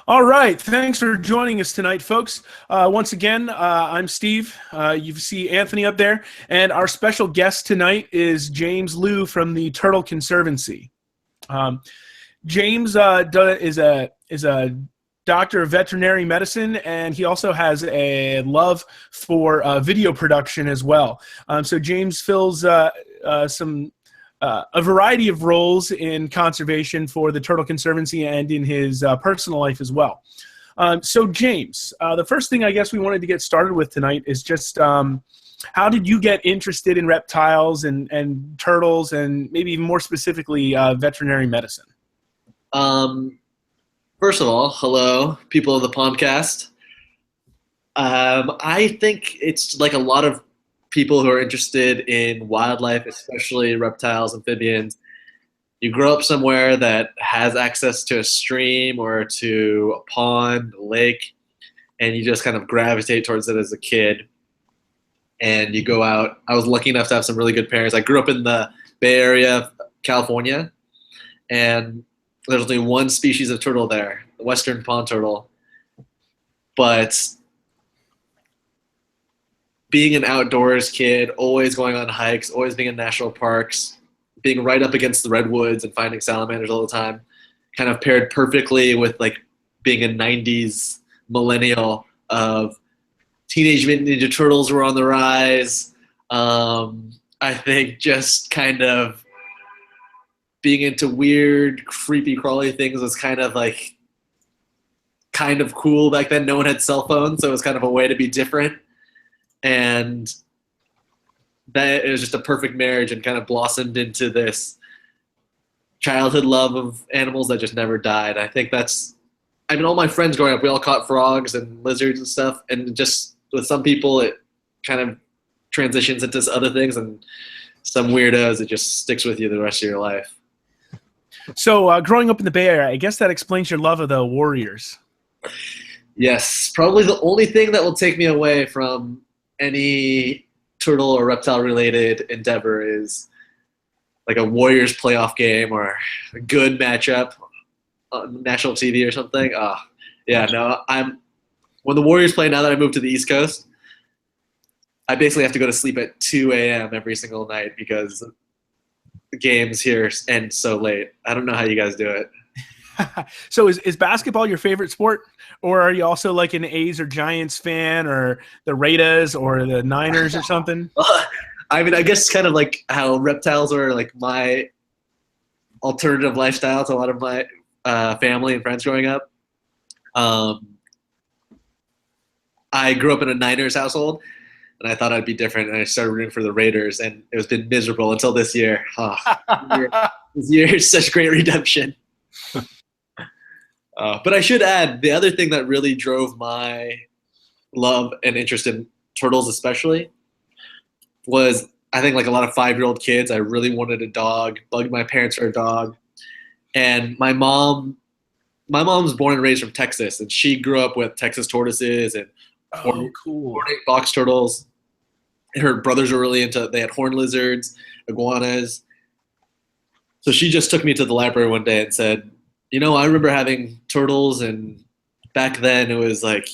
All right. Thanks for joining us tonight, folks. Once again, I'm Steve. You see Anthony up there. And our special guest tonight is James Liu from the Turtle Conservancy. James is a doctor of veterinary medicine, and he also has a love for video production as well. So James fills a variety of roles in conservation for the Turtle Conservancy and in his personal life as well. So James, the first thing I guess we wanted to get started with tonight is just how did you get interested in reptiles and turtles and maybe even more specifically veterinary medicine? First of all, hello, people of the Pondcast. I think it's like a lot of people who are interested in wildlife, especially reptiles, amphibians. You grow up somewhere that has access to a stream or to a pond, a lake, and you just kind of gravitate towards it as a kid. And you go out. I was lucky enough to have some really good parents. I grew up in the Bay Area of California, and there's only one species of turtle there, the western pond turtle. But being an outdoors kid, always going on hikes, always being in national parks, being right up against the redwoods and finding salamanders all the time, kind of paired perfectly with like being a 90s millennial of Teenage Mutant Ninja Turtles were on the rise. I think just kind of being into weird, creepy, crawly things was kind of cool back then. No one had cell phones, so it was kind of a way to be different. And that it was just a perfect marriage and kind of blossomed into this childhood love of animals that just never died. I think all my friends growing up, we all caught frogs and lizards and stuff. And just with some people, it kind of transitions into other things, and some weirdos, it just sticks with you the rest of your life. So growing up in the Bay Area, I guess that explains your love of the Warriors. Yes, probably the only thing that will take me away from any turtle or reptile related endeavor is like a Warriors playoff game or a good matchup on national TV or something. When the Warriors play, now that I moved to the East Coast, I basically have to go to sleep at 2 a.m. every single night because the games here end so late. I don't know how you guys do it. So is basketball your favorite sport, or are you also like an A's or Giants fan, or the Raiders or the Niners or something? I mean, I guess kind of like how reptiles are like my alternative lifestyle to a lot of my family and friends growing up. I grew up in a Niners household, and I thought I'd be different, and I started rooting for the Raiders, and it's been miserable until this year. This year is such great redemption. But I should add, the other thing that really drove my love and interest in turtles especially was, I think like a lot of 5-year-old kids, I really wanted a dog, bugged my parents for a dog. And my mom's born and raised from Texas, and she grew up with Texas tortoises and ornate box turtles. And her brothers were really they had horned lizards, iguanas. So she just took me to the library one day and said, I remember having turtles, and back then it was like,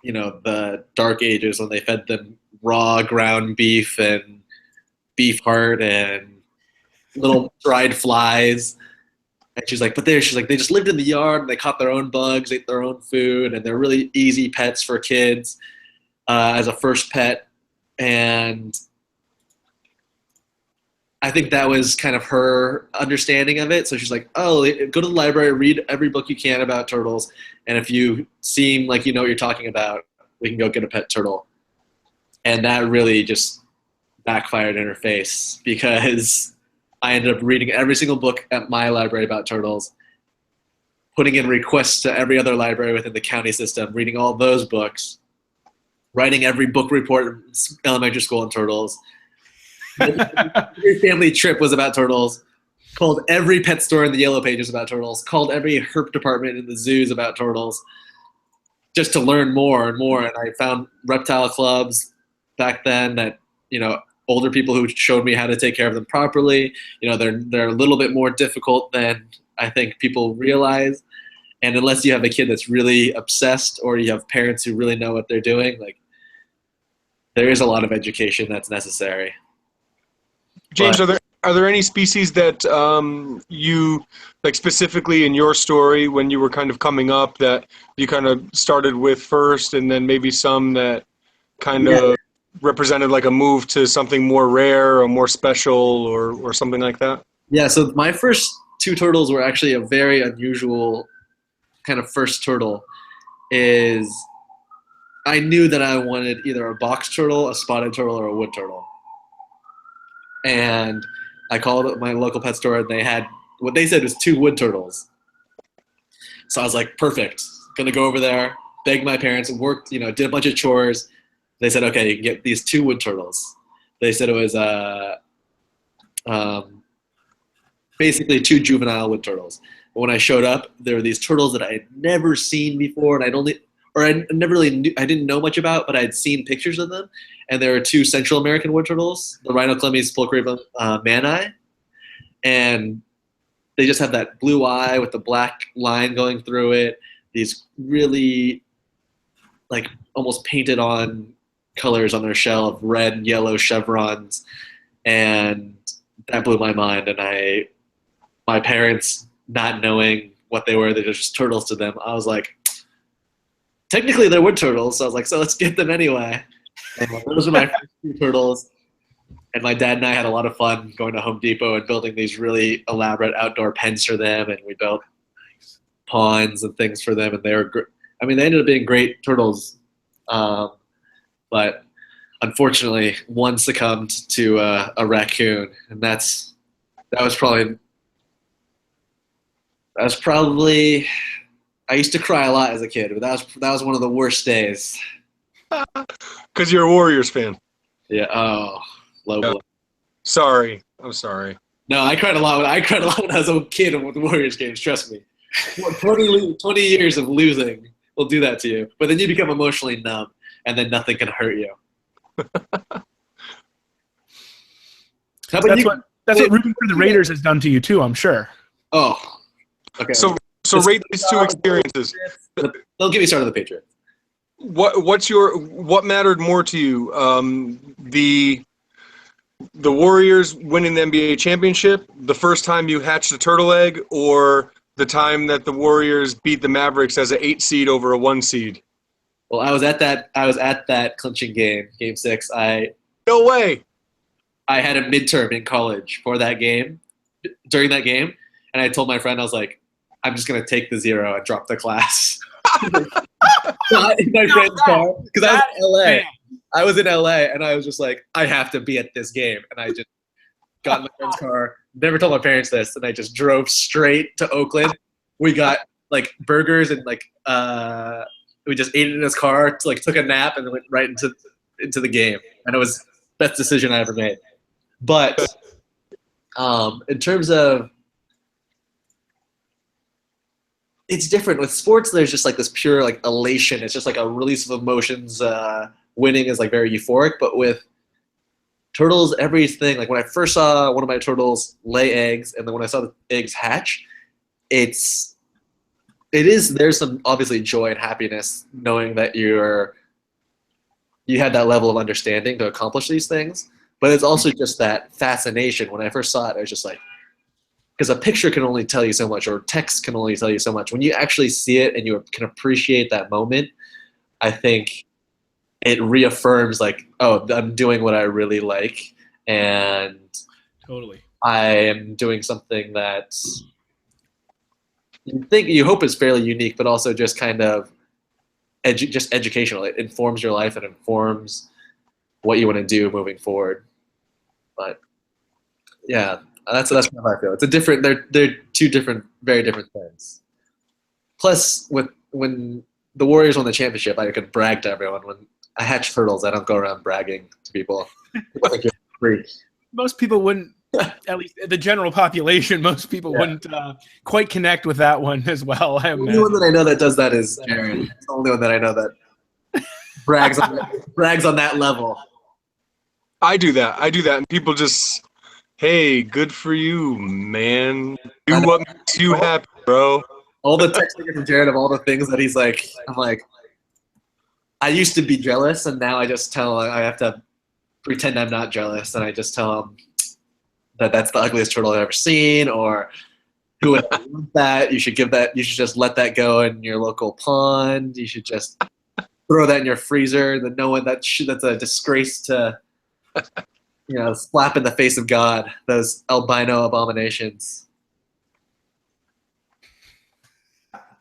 the dark ages when they fed them raw ground beef and beef heart and little dried flies. And she's like, they just lived in the yard and they caught their own bugs, ate their own food, and they're really easy pets for kids as a first pet. And I think that was kind of her understanding of it. So she's like, go to the library, read every book you can about turtles. And if you seem like you know what you're talking about, we can go get a pet turtle. And that really just backfired in her face, because I ended up reading every single book at my library about turtles, putting in requests to every other library within the county system, reading all those books, writing every book report in elementary school on turtles. Every family trip was about turtles. Called every pet store in the Yellow Pages about turtles. Called every herp department in the zoos about turtles, just to learn more and more. And I found reptile clubs back then that, older people who showed me how to take care of them properly. They're a little bit more difficult than I think people realize. And unless you have a kid that's really obsessed, or you have parents who really know what they're doing, like, there is a lot of education that's necessary. James, are there any species that you, like specifically in your story when you were kind of coming up, that you kind of started with first, and then maybe some that kind of represented like a move to something more rare or more special or something like that? Yeah, so my first two turtles were actually a very unusual kind of first turtle. Is I knew that I wanted either a box turtle, a spotted turtle, or a wood turtle. And I called my local pet store, and they had what they said was 2 wood turtles. So I was like, perfect. Gonna go over there, beg my parents, and worked, did a bunch of chores. They said, okay, you can get these 2 wood turtles. They said it was basically 2 juvenile wood turtles. But when I showed up, there were these turtles that I had never seen before, and I never really knew, I didn't know much about, but I had seen pictures of them. And there are 2 Central American wood turtles, the Rhinoclemys pulchrium mani, and they just have that blue eye with the black line going through it. These really, like, almost painted on colors on their shell of red and yellow chevrons, and that blew my mind. And my parents, not knowing what they were just turtles to them, I was like, technically they're wood turtles, so I was like, so let's get them anyway. And those were my first 2 turtles. And my dad and I had a lot of fun going to Home Depot and building these really elaborate outdoor pens for them, and we built ponds and things for them, and they were they ended up being great turtles. But unfortunately, one succumbed to a raccoon, and that was probably I used to cry a lot as a kid, but that was one of the worst days. Because you're a Warriors fan. Yeah. Oh, low blow. Sorry. I'm sorry. No, I cried a lot when I was a kid with the Warriors games. Trust me. 20 years of losing will do that to you. But then you become emotionally numb, and then nothing can hurt you. That's what rooting for the Raiders has done to you too, I'm sure. Oh, okay. So rate these 2 experiences. Don't get me started on the Patriots. What mattered more to you? The Warriors winning the NBA championship, the first time you hatched a turtle egg, or the time that the Warriors beat the Mavericks as an 8 seed over a 1 seed? Well, I was at that clinching game, Game 6. No way. I had a midterm in college for that game, during that game, and I told my friend, I was like, I'm just gonna take the 0 and drop the class. Not in my friend's car, because I was in LA. I was in LA, and I was just like, I have to be at this game, and I just got in my friend's car. Never told my parents this, and I just drove straight to Oakland. We got like burgers and we just ate it in his car. Took a nap and then went right into the game, and it was the best decision I ever made. But in terms of, it's different with sports. There's just like this pure like elation. It's just like a release of emotions. Winning is like very euphoric, but with turtles, everything, like when I first saw one of my turtles lay eggs, and then when I saw the eggs hatch, there's some obviously joy and happiness knowing that you had that level of understanding to accomplish these things. But it's also just that fascination. When I first saw it, I was just like, because a picture can only tell you so much, or text can only tell you so much. When you actually see it and you can appreciate that moment, I think it reaffirms like, oh, I'm doing what I really like, and totally, I am doing something that you hope is fairly unique, but also just kind of just educational. It informs your life and informs what you want to do moving forward. But yeah, that's how I feel. It's a different. They're 2 different, very different things. Plus, when the Warriors won the championship, I could brag to everyone. When I hatch turtles, I don't go around bragging to people. I think you're free. Most people wouldn't, at least the general population, most people wouldn't quite connect with that one as well. The only one that I know that does that is Jared. It's the only one that I know that brags on that level. I do that, and people just, hey, good for you, man. Do what makes you happy, bro. all the texts I get from Jared of all the things that he's like, I'm like, I used to be jealous, and now I just tell I have to pretend I'm not jealous, and I just tell him that that's the ugliest turtle I've ever seen, or who would want that? You should just let that go in your local pond. You should just throw that in your freezer. That no one that's a disgrace to, slap in the face of God. Those albino abominations.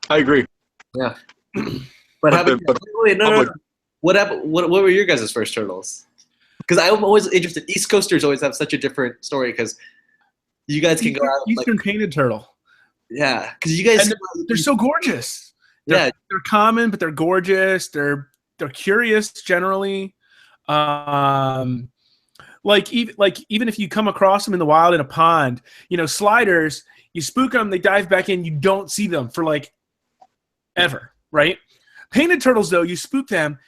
I agree. Yeah. But how about wait, no. What were your guys' first turtles? Because I'm always interested. East Coasters always have such a different story because you guys can go out. Eastern painted turtle. Yeah, because you guys they're so gorgeous. They're common, but they're gorgeous. They're curious generally. Even if you come across them in the wild in a pond, sliders, you spook them, they dive back in, you don't see them for like ever, right? Painted turtles, though, you spook them,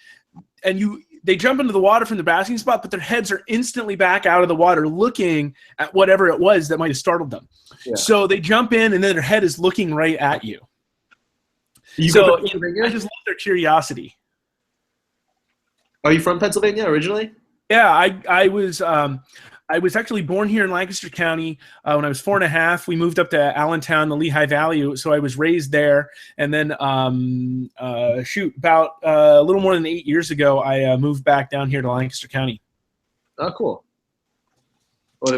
and they jump into the water from the basking spot, but their heads are instantly back out of the water looking at whatever it was that might have startled them. Yeah. So they jump in, and then their head is looking right at you. I just love their curiosity. Are you from Pennsylvania originally? Yeah, I was actually born here in Lancaster County. When I was 4.5, we moved up to Allentown, the Lehigh Valley. So I was raised there. And then, about a little more than 8 years ago, I moved back down here to Lancaster County. Oh, cool.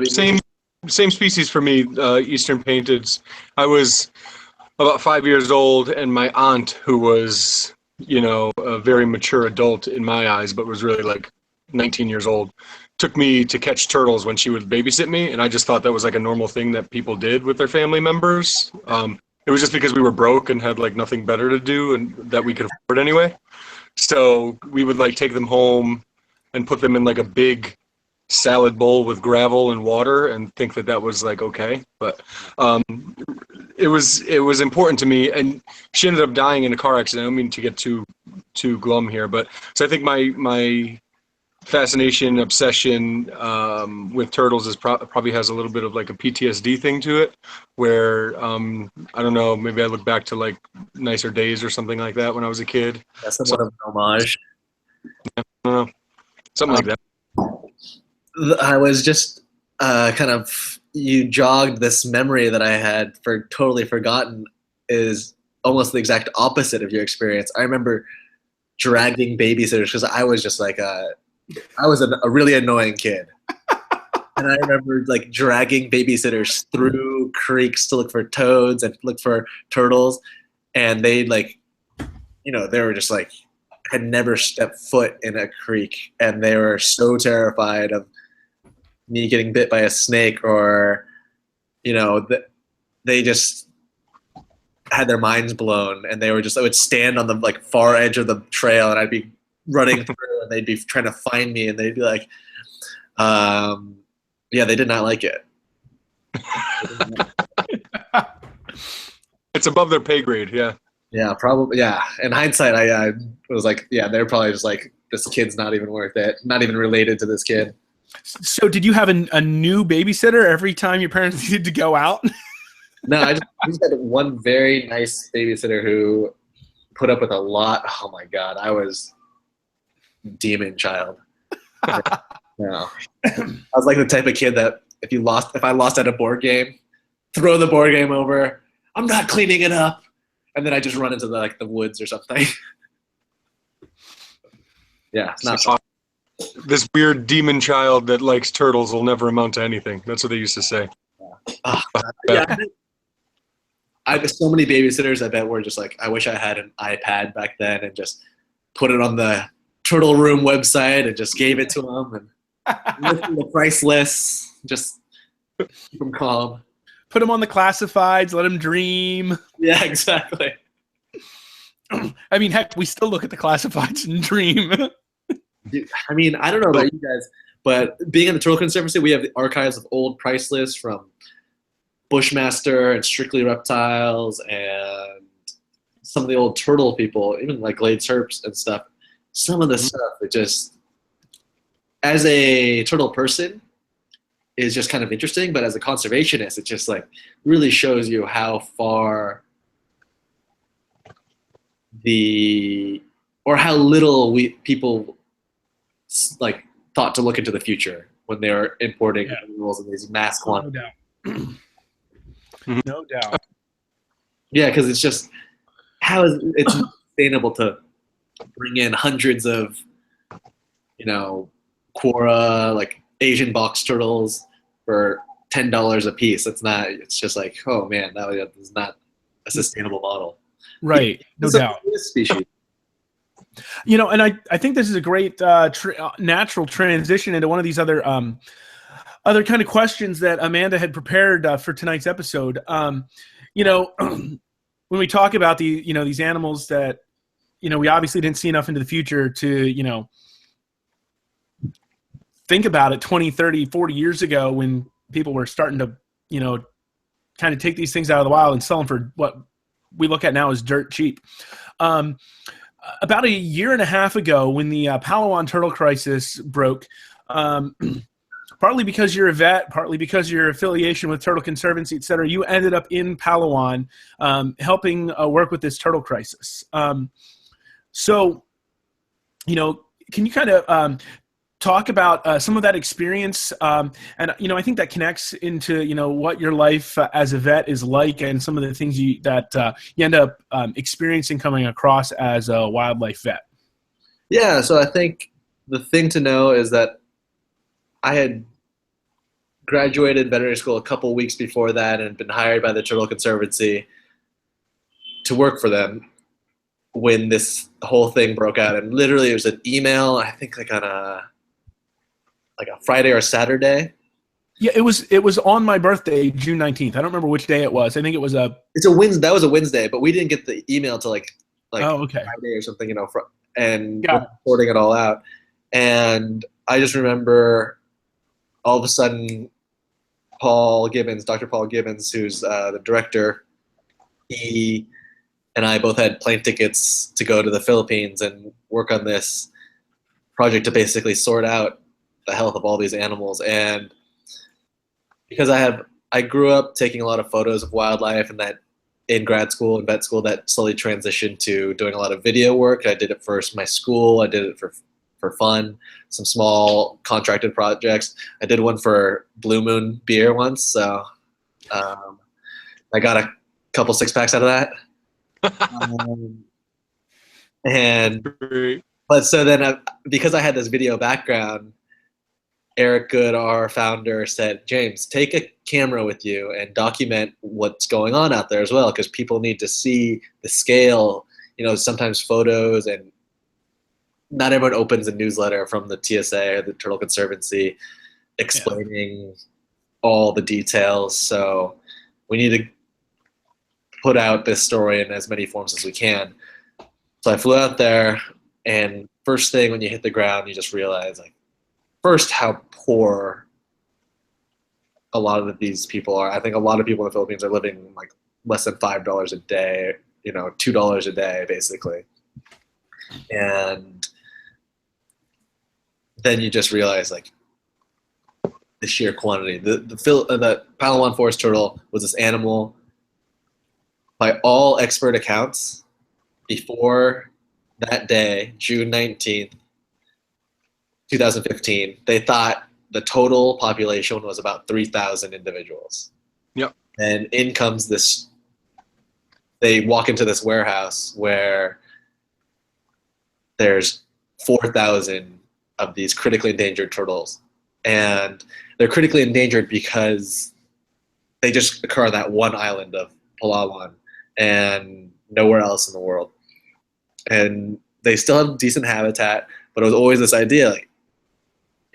Same species for me, Eastern Painteds. I was about 5 years old, and my aunt, who was, a very mature adult in my eyes, but was really like 19 years old, took me to catch turtles when she would babysit me, and I just thought that was like a normal thing that people did with their family members. It was just because we were broke and had like nothing better to do and that we could afford anyway. So we would like take them home and put them in like a big salad bowl with gravel and water and think that was like okay. But it was important to me, and she ended up dying in a car accident. I don't mean to get too glum here, but so I think my fascination, obsession with turtles is probably has a little bit of like a PTSD thing to it, where I don't know, maybe I look back to like nicer days or something like that when I was a kid. That's somewhat of an homage. I don't know, something like that. I was just you jogged this memory that I had totally forgotten. Is almost the exact opposite of your experience. I remember dragging babysitters because I was just like I was a really annoying kid. And I remember like dragging babysitters through creeks to look for toads and look for turtles. And they they were just like, had never stepped foot in a creek. And they were so terrified of me getting bit by a snake, or, they just had their minds blown. And they were just, I would stand on the like far edge of the trail, and I'd be running through, and they'd be trying to find me, and they'd be like, they did not like it. It's above their pay grade. Yeah, probably. Yeah. In hindsight, I was like, they're probably just like, this kid's not even worth it, not even related to this kid. So did you have a new babysitter every time your parents needed to go out? No, I just had one very nice babysitter who put up with a lot. Oh my God, I was demon child. No, I was like the type of kid that if I lost at a board game, throw the board game over. I'm not cleaning it up, and then I just run into the woods or something. Yeah, it's not fun. This weird demon child that likes turtles will never amount to anything. That's what they used to say. Yeah. I have so many babysitters. I bet were just like, I wish I had an iPad back then and just put it on the Turtle Room website and just gave it to them and looked at the price lists, just keep them calm. Put them on the classifieds, let them dream. Yeah, exactly. I mean, heck, we still look at the classifieds and dream. Dude, I mean, I don't know about you guys, but being in the Turtle Conservancy, we have the archives of old price lists from Bushmaster and Strictly Reptiles and some of the old turtle people, even like Glade Serps and stuff. Some of the stuff, it just, as a turtle person, is just kind of interesting, but as a conservationist, it just like really shows you how far or how little people like thought to look into the future when they were importing animals in these mass quantities. No doubt. No doubt. Yeah, because it's just it's sustainable to bring in hundreds of, Quora, like Asian box turtles for $10 a piece. It's just like, oh man, that is not a sustainable model. Right, no doubt. Species. And I think this is a great natural transition into one of these other kind of questions that Amanda had prepared for tonight's episode. When we talk about these animals that, we obviously didn't see enough into the future to, think about it 20, 30, 40 years ago when people were starting to, kind of take these things out of the wild and sell them for what we look at now as dirt cheap. About a year and a half ago when the Palawan turtle crisis broke, partly because you're a vet, partly because of your affiliation with Turtle Conservancy, et cetera, you ended up in Palawan helping work with this turtle crisis. So, can you kind of talk about some of that experience? And, I think that connects into, what your life as a vet is like and some of the things you end up experiencing coming across as a wildlife vet. Yeah, so I think the thing to know is that I had graduated veterinary school a couple weeks before that and been hired by the Turtle Conservancy to work for them when this whole thing broke out. And literally it was an email, I think like on a Friday or Saturday. Yeah, it was on my birthday, June 19th. I don't remember which day it was. I think it was It's a Wednesday. That was a Wednesday, but we didn't get the email till like oh, okay. Friday or something, and sorting it all out. And I just remember all of a sudden Dr. Paul Gibbons, who's the director, he and I both had plane tickets to go to the Philippines and work on this project to basically sort out the health of all these animals. And because I grew up taking a lot of photos of wildlife, and that in grad school and vet school that slowly transitioned to doing a lot of video work. I did it for my school. I did it for fun, some small contracted projects. I did one for Blue Moon beer once, so I got a couple 6-packs out of that. But so then because I had this video background, Eric Good, our founder, said, James, take a camera with you and document what's going on out there as well, because people need to see the scale. Sometimes photos, and not everyone opens a newsletter from the TSA or the Turtle Conservancy explaining all the details. So we need to put out this story in as many forms as we can. So I flew out there, and first thing when you hit the ground, you just realize, first, how poor a lot of these people are. I think a lot of people in the Philippines are living less than $5 a day, $2 a day, basically. And then you just realize, the sheer quantity. The Palawan forest turtle was this animal, by all expert accounts, before that day, June 19th, 2015, they thought the total population was about 3,000 individuals. Yep. And in comes this, they walk into this warehouse where there's 4,000 of these critically endangered turtles. And they're critically endangered because they just occur on that one island of Palawan and nowhere else in the world. And they still have decent habitat, but it was always this idea,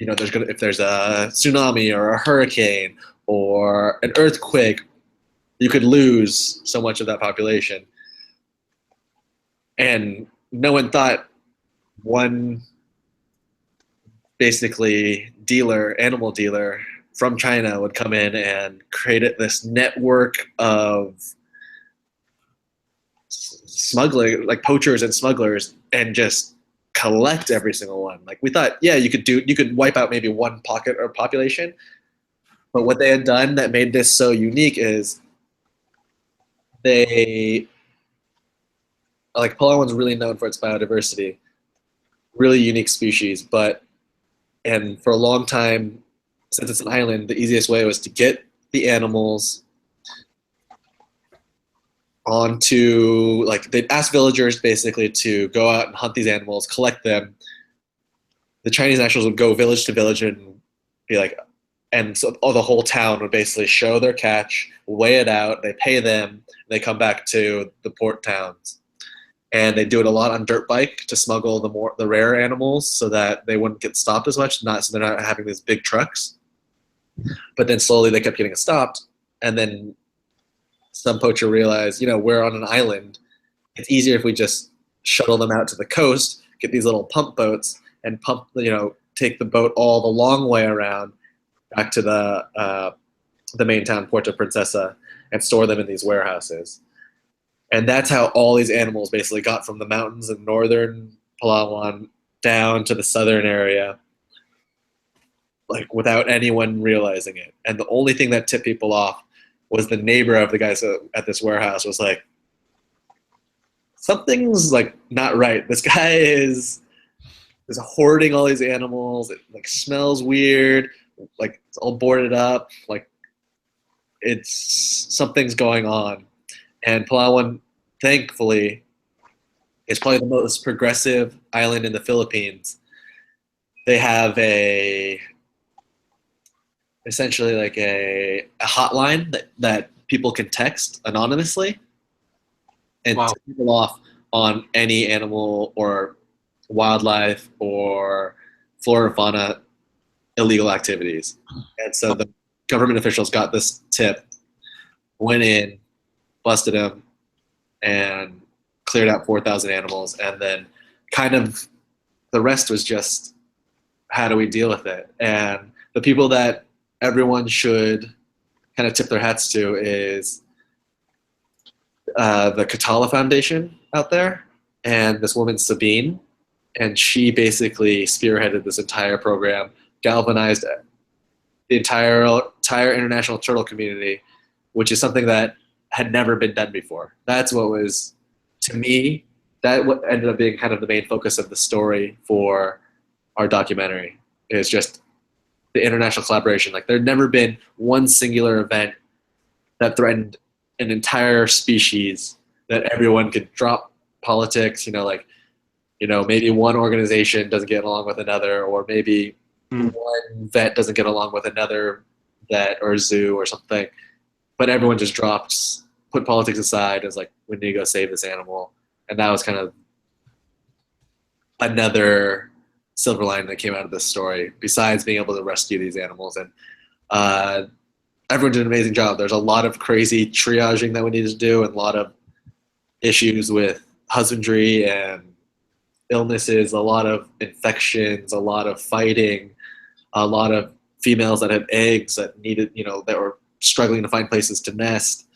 if there's a tsunami or a hurricane or an earthquake, you could lose so much of that population. And no one thought one basically animal dealer from China would come in and create this network of smuggling, poachers and smugglers, and just collect every single one. We thought, you could wipe out maybe one pocket or population, but what they had done that made this so unique is they like Palawan's really known for its biodiversity, really unique species, and for a long time, since it's an island, the easiest way was to get the animals onto, like, they'd ask villagers basically to go out and hunt these animals, collect them. The Chinese nationals would go village to village and be like, and so the whole town would basically show their catch, weigh it out, they pay them, they come back to the port towns. And they do it a lot on dirt bike to smuggle the rare animals so that they wouldn't get stopped as much, so they're not having these big trucks. But then slowly they kept getting stopped, and then some poacher realized, we're on an island. It's easier if we just shuttle them out to the coast, get these little pump boats, and take the boat all the long way around back to the main town, Puerto Princesa, and store them in these warehouses. And that's how all these animals basically got from the mountains in northern Palawan down to the southern area, like, without anyone realizing it. And the only thing that tipped people off was the neighbor of the guys at this warehouse was like, something's, like, not right. This guy is hoarding all these animals. It, like, smells weird. Like, it's all boarded up. Like, something's going on. And Palawan, thankfully, is probably the most progressive island in the Philippines. They have essentially like a hotline that people can text anonymously and Wow. tip people off on any animal or wildlife or flora or fauna illegal activities. And so the government officials got this tip, went in, busted him, and cleared out 4,000 animals. And then kind of the rest was just, how do we deal with it? And the people that everyone should kind of tip their hats to is the Katala Foundation out there, and this woman, Sabine. And she basically spearheaded this entire program, galvanized the entire international turtle community, which is something that had never been done before. That's what was, to me, that what ended up being kind of the main focus of the story for our documentary, is just the international collaboration. Like, there'd never been one singular event that threatened an entire species that everyone could drop politics, maybe one organization doesn't get along with another, or maybe one vet doesn't get along with another vet or zoo or something. But everyone just put politics aside, and was like, we need to go save this animal. And that was kind of another silver lining that came out of this story, besides being able to rescue these animals. And everyone did an amazing job. There's a lot of crazy triaging that we needed to do, and a lot of issues with husbandry and illnesses, a lot of infections, a lot of fighting, a lot of females that had eggs that needed, that were struggling to find places to nest.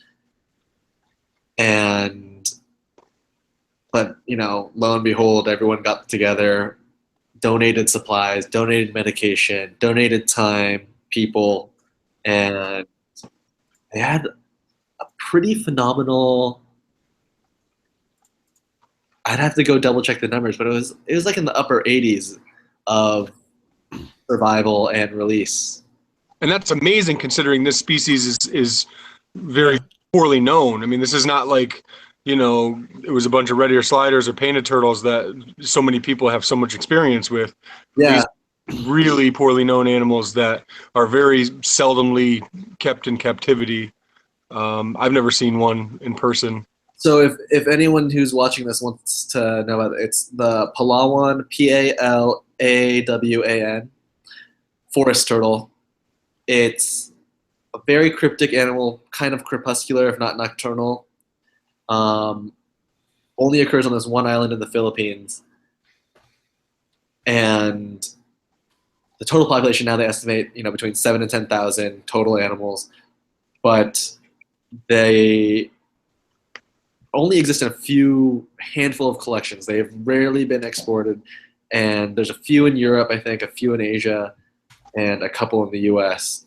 But lo and behold, everyone got together, donated supplies, donated medication, donated time, people, and they had a pretty phenomenal, I'd have to go double check the numbers, but it was like in the upper 80s of survival and release. And that's amazing, considering this species is very poorly known. I mean, this is not like, it was a bunch of red ear sliders or painted turtles that so many people have so much experience with. Yeah. These really poorly known animals that are very seldomly kept in captivity. I've never seen one in person. So if anyone who's watching this wants to know about it, it's the Palawan, Palawan, forest turtle. It's a very cryptic animal, kind of crepuscular, if not nocturnal. Only occurs on this one island in the Philippines. And the total population now, they estimate, between 7,000 and 10,000 total animals. But they only exist in a handful of collections. They've rarely been exported. And there's a few in Europe, I think, a few in Asia, and a couple in the U.S.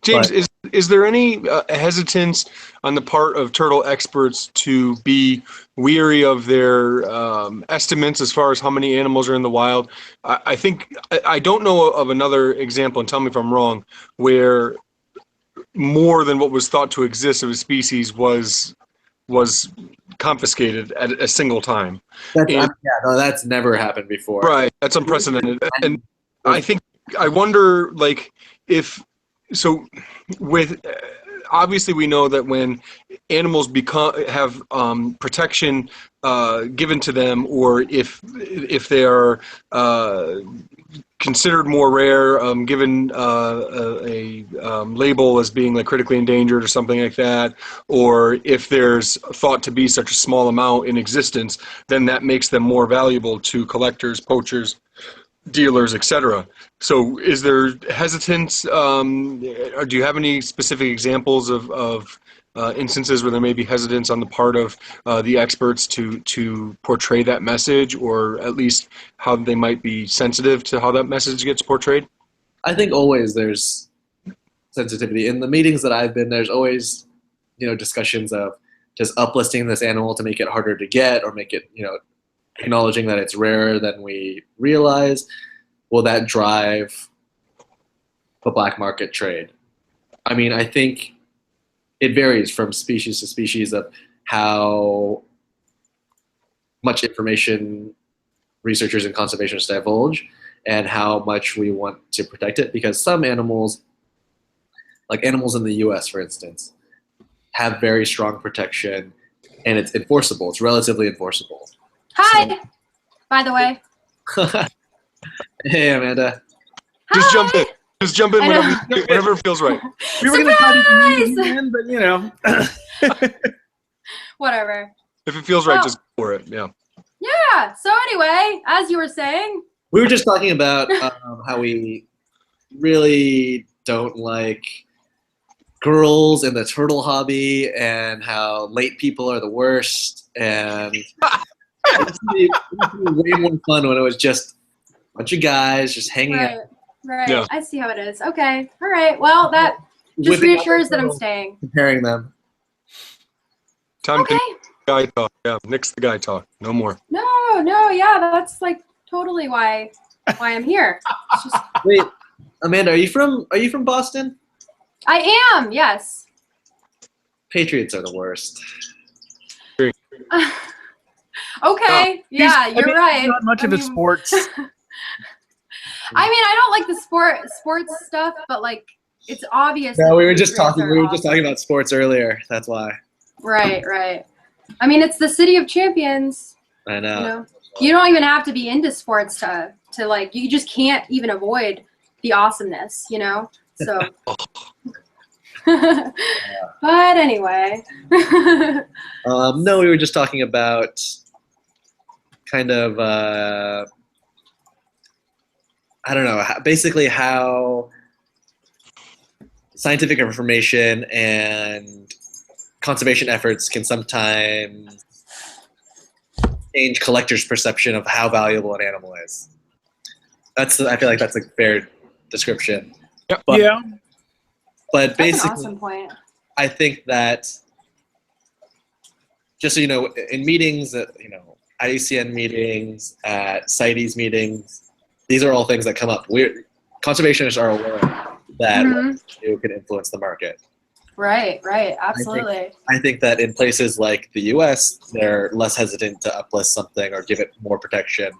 James, Is there any hesitance on the part of turtle experts to be weary of their estimates as far as how many animals are in the wild? I think I don't know of another example, and tell me if I'm wrong, where more than what was thought to exist of a species was confiscated at a single time. That's never happened before. Right, that's unprecedented. And I wonder, like, if so with obviously we know that when animals have protection given to them, or if they are considered more rare, given a label as being like critically endangered or something like that, or if there's thought to be such a small amount in existence, then that makes them more valuable to collectors, poachers, dealers, etc. So is there hesitance, or do you have any specific examples of instances where there may be hesitance on the part of the experts to portray that message, or at least how they might be sensitive to how that message gets portrayed? I think always there's sensitivity. In the meetings that I've been, there's always, discussions of just uplisting this animal to make it harder to get, or make it, acknowledging that it's rarer than we realize. Will that drive the black market trade? I mean, I think it varies from species to species of how much information researchers and conservationists divulge and how much we want to protect it, because some animals, like animals in the US, for instance, have very strong protection and it's enforceable. It's relatively enforceable. Hi, by the way. Hey, Amanda. Just Hi. jump in. Just jump in whenever it feels right. We were going to try to meet again, but Whatever. If it feels right, just go for it. Yeah. Yeah. So anyway, as you were saying. We were just talking about how we really don't like girls in the turtle hobby and how late people are the worst. And it used to be way more fun when it was just a bunch of guys just hanging out. Right. Yeah. I see how it is. Okay. All right. Well, that just reassures that I'm staying. Comparing them. Time Okay. to guy talk. Yeah, nix the guy talk. No more. No. Yeah, that's like totally why I'm here. It's just... Wait, Amanda, are you from Boston? I am. Yes. Patriots are the worst. Okay. Yeah, you're right. Not much of a sports. I mean, I don't like the sports stuff, but like it's obvious. No, that we were just Patriots talking. are We were awesome. just talking about sports earlier. That's why. Right. I mean, it's the city of champions. I know. You don't even have to be into sports to like. You just can't even avoid the awesomeness. So. But anyway. No, we were just talking about kind of I don't know, basically how scientific information and conservation efforts can sometimes change collectors' perception of how valuable an animal is. I feel like that's a fair description. Yep. But That's basically, an awesome point. I think that just so you know, in meetings, IUCN meetings, at CITES meetings, these are all things that come up. Conservationists are aware that what we do can influence the market. Right. Absolutely. I think that in places like the U.S., they're less hesitant to uplist something or give it more protection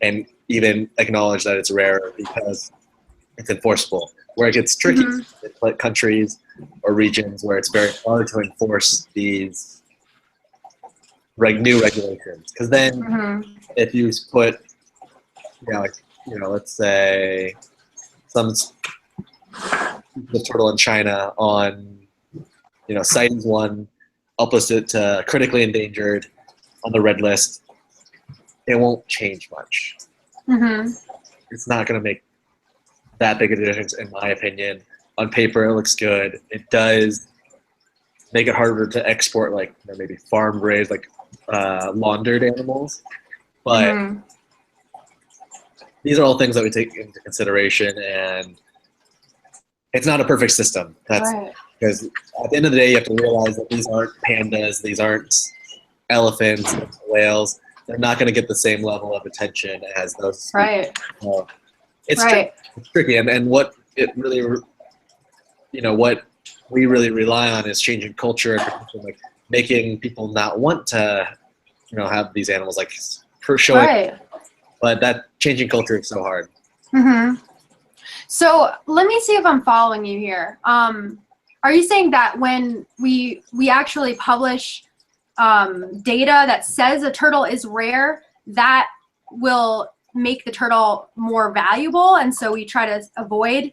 and even acknowledge that it's rarer because it's enforceable. Where it gets tricky in like countries or regions where it's very hard to enforce these new regulations. Because then if you put, let's say some the turtle in China on, CITES 1, uplist it to critically endangered on the red list, it won't change much. It's not going to make that big a difference, in my opinion. On paper, it looks good. It does make it harder to export, like maybe farm-raised, like laundered animals. But these are all things that we take into consideration, and it's not a perfect system. That's Right. because at the end of the day, you have to realize that these aren't pandas, these aren't elephants, whales. They're not going to get the same level of attention as those. Right. So it's, Right. it's tricky, and what it really, what we really rely on is changing culture and like making people not want to, have these animals like for showing. Right. But that changing culture is so hard. Mm-hmm. So let me see if I'm following you here. Are you saying that when we actually publish data that says a turtle is rare, that will make the turtle more valuable, and so we try to avoid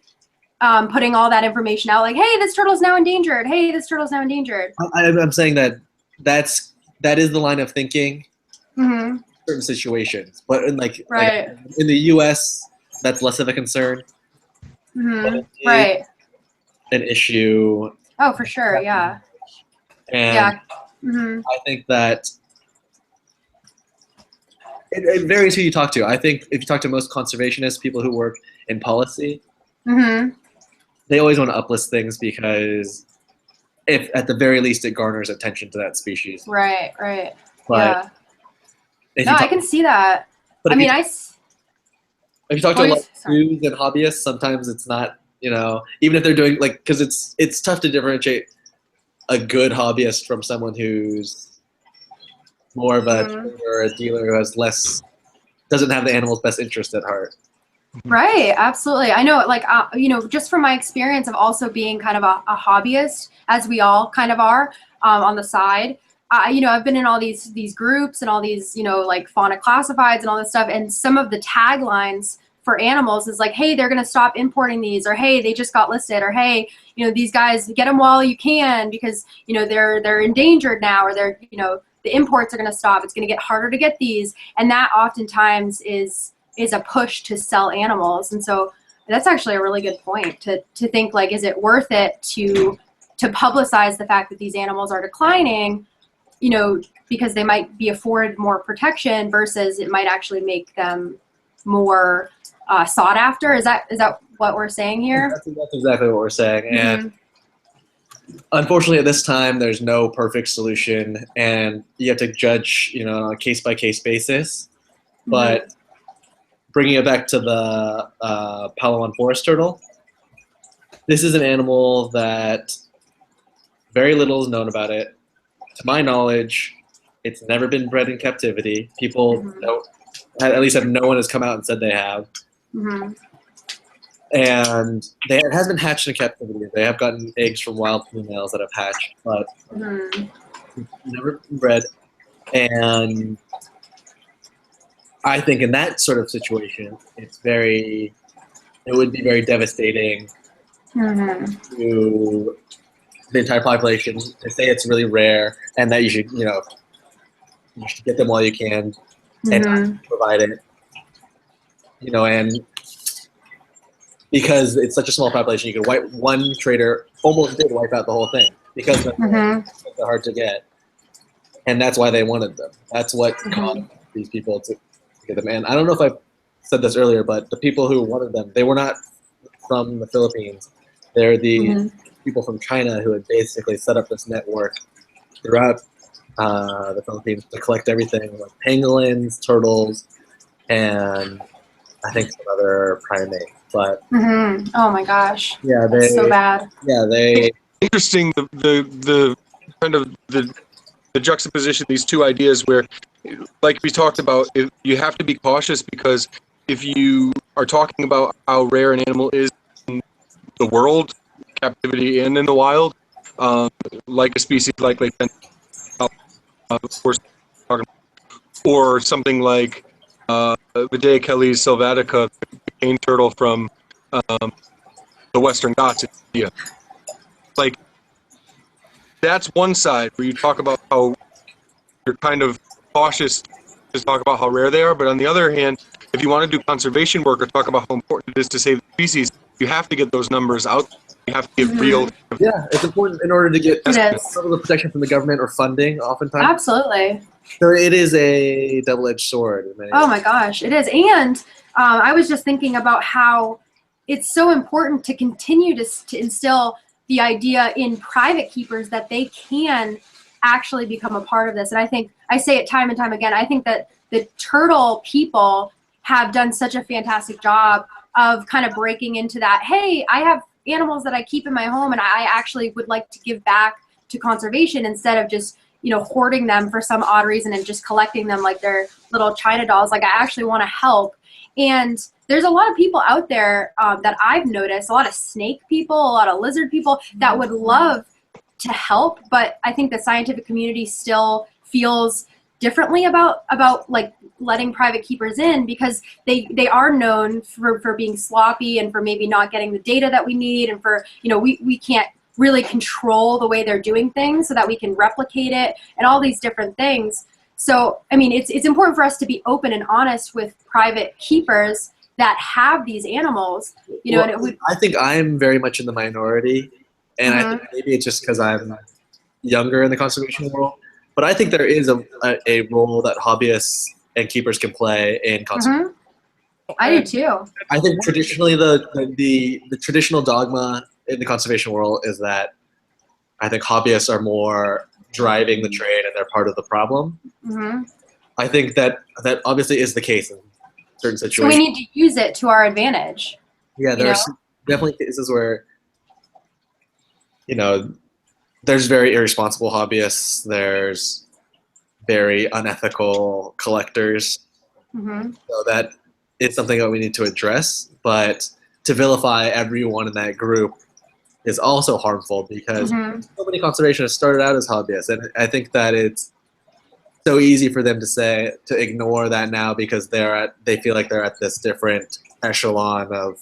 putting all that information out, like, hey, this turtle's now endangered. Hey, this turtle's now endangered. I'm saying that is the line of thinking. Mm-hmm. Certain situations, but in Right. in the U.S., that's less of a concern. Mm-hmm. Right. An issue. Oh, for sure. Yeah. And Yeah. Mm-hmm. I think that it varies who you talk to. I think if you talk to most conservationists, people who work in policy, Mm-hmm. they always want to uplist things because if at the very least it garners attention to that species. Right. Right. But Yeah. if No, you I talk, can see that. but I if mean, you, if you talk to a lot of sorry. crews and hobbyists, sometimes it's not, even if they're doing because it's tough to differentiate a good hobbyist from someone who's more of a trader or a dealer who has doesn't have the animal's best interest at heart. Right, absolutely. I know, like, just from my experience of also being kind of a hobbyist, as we all kind of are on the side. I've been in all these groups and all these, like fauna classifieds and all this stuff. And some of the taglines for animals is like, hey, they're going to stop importing these, or hey, they just got listed, or hey, these guys, get them while you can because, they're endangered now, or they're, the imports are going to stop. It's going to get harder to get these. And that oftentimes is a push to sell animals. And so that's actually a really good point to think, like, is it worth it to publicize the fact that these animals are declining, because they might be afforded more protection versus it might actually make them more sought after. Is that what we're saying here? That's exactly what we're saying. And unfortunately, at this time, there's no perfect solution, and you have to judge, on a case-by-case basis. But bringing it back to the Palawan forest turtle, this is an animal that very little is known about it. To my knowledge, it's never been bred in captivity. People at least no one has come out and said they have. Mm-hmm. And it has been hatched in captivity. They have gotten eggs from wild females that have hatched, but never been bred. And I think in that sort of situation, it would be very devastating to the entire population to say it's really rare and that you should get them while you can and provide it, and because it's such a small population, you can one trader almost did wipe out the whole thing because they're hard to get, and that's why they wanted them. That's what caused these people to get them. And I don't know if I said this earlier, but the people who wanted them, they were not from the Philippines. They're the people from China who had basically set up this network throughout the Philippines to collect everything like pangolins, turtles, and I think some other primates. But oh my gosh, yeah, that's so bad. Yeah, they interesting the kind of the juxtaposition of these two ideas where, like we talked about, you have to be cautious because if you are talking about how rare an animal is in the world, captivity and in the wild, like a species like of course, or something like Vidaicales sylvatica, the cane turtle from the Western Ghats in India. Like, that's one side where you talk about how you're kind of cautious to talk about how rare they are, but on the other hand, if you want to do conservation work or talk about how important it is to save the species, you have to get those numbers out. You have to get real. Yeah, it's important in order to get level of protection from the government or funding, oftentimes. Absolutely. So it is a double-edged sword. Oh my gosh, it is. And I was just thinking about how it's so important to continue to instill the idea in private keepers that they can actually become a part of this. And I think, I say it time and time again, I think that the turtle people have done such a fantastic job of kind of breaking into that, hey, I have animals that I keep in my home and I actually would like to give back to conservation instead of just, you know, hoarding them for some odd reason and just collecting them like they're little China dolls. Like, I actually want to help. And there's a lot of people out there that I've noticed, a lot of snake people, a lot of lizard people that would love to help, but I think the scientific community still feels differently about like letting private keepers in, because they are known for being sloppy and for maybe not getting the data that we need, and for, you know, we can't really control the way they're doing things so that we can replicate it and all these different things. So, I mean, it's important for us to be open and honest with private keepers that have these animals, you know. Well, I think I'm very much in the minority, and I think maybe it's just because I'm younger in the conservation world, but I think there is a role that hobbyists and keepers can play in conservation. I do too. I think traditionally the traditional dogma in the conservation world is that I think hobbyists are more driving the trade and they're part of the problem. I think that obviously is the case in certain situations. So we need to use it to our advantage. Yeah, there's definitely cases where, you know, there's very irresponsible hobbyists, there's very unethical collectors. So that it's something that we need to address, but to vilify everyone in that group is also harmful, because so many conservationists started out as hobbyists, and I think that it's so easy for them to ignore that now because they feel like they're at this different echelon of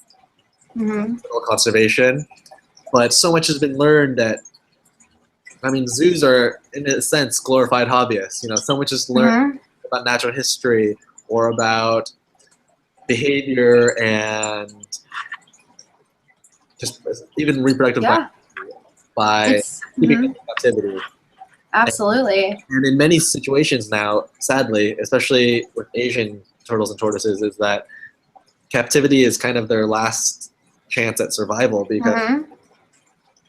conservation. But so much has been learned that, I mean, zoos are in a sense glorified hobbyists. You know, so much is learned about natural history or about behavior and just even reproductive by keeping them in captivity. Absolutely. And in many situations now, sadly, especially with Asian turtles and tortoises, is that captivity is kind of their last chance at survival,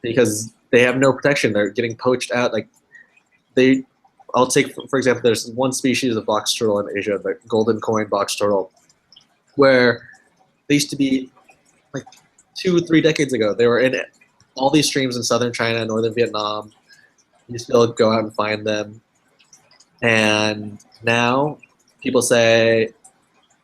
because they have no protection. They're getting poached out. Like I'll take, for example, there's one species of box turtle in Asia, the golden coin box turtle, where they used to be like 2-3 decades ago. They were in all these streams in southern China, northern Vietnam. You still go out and find them. And now people say,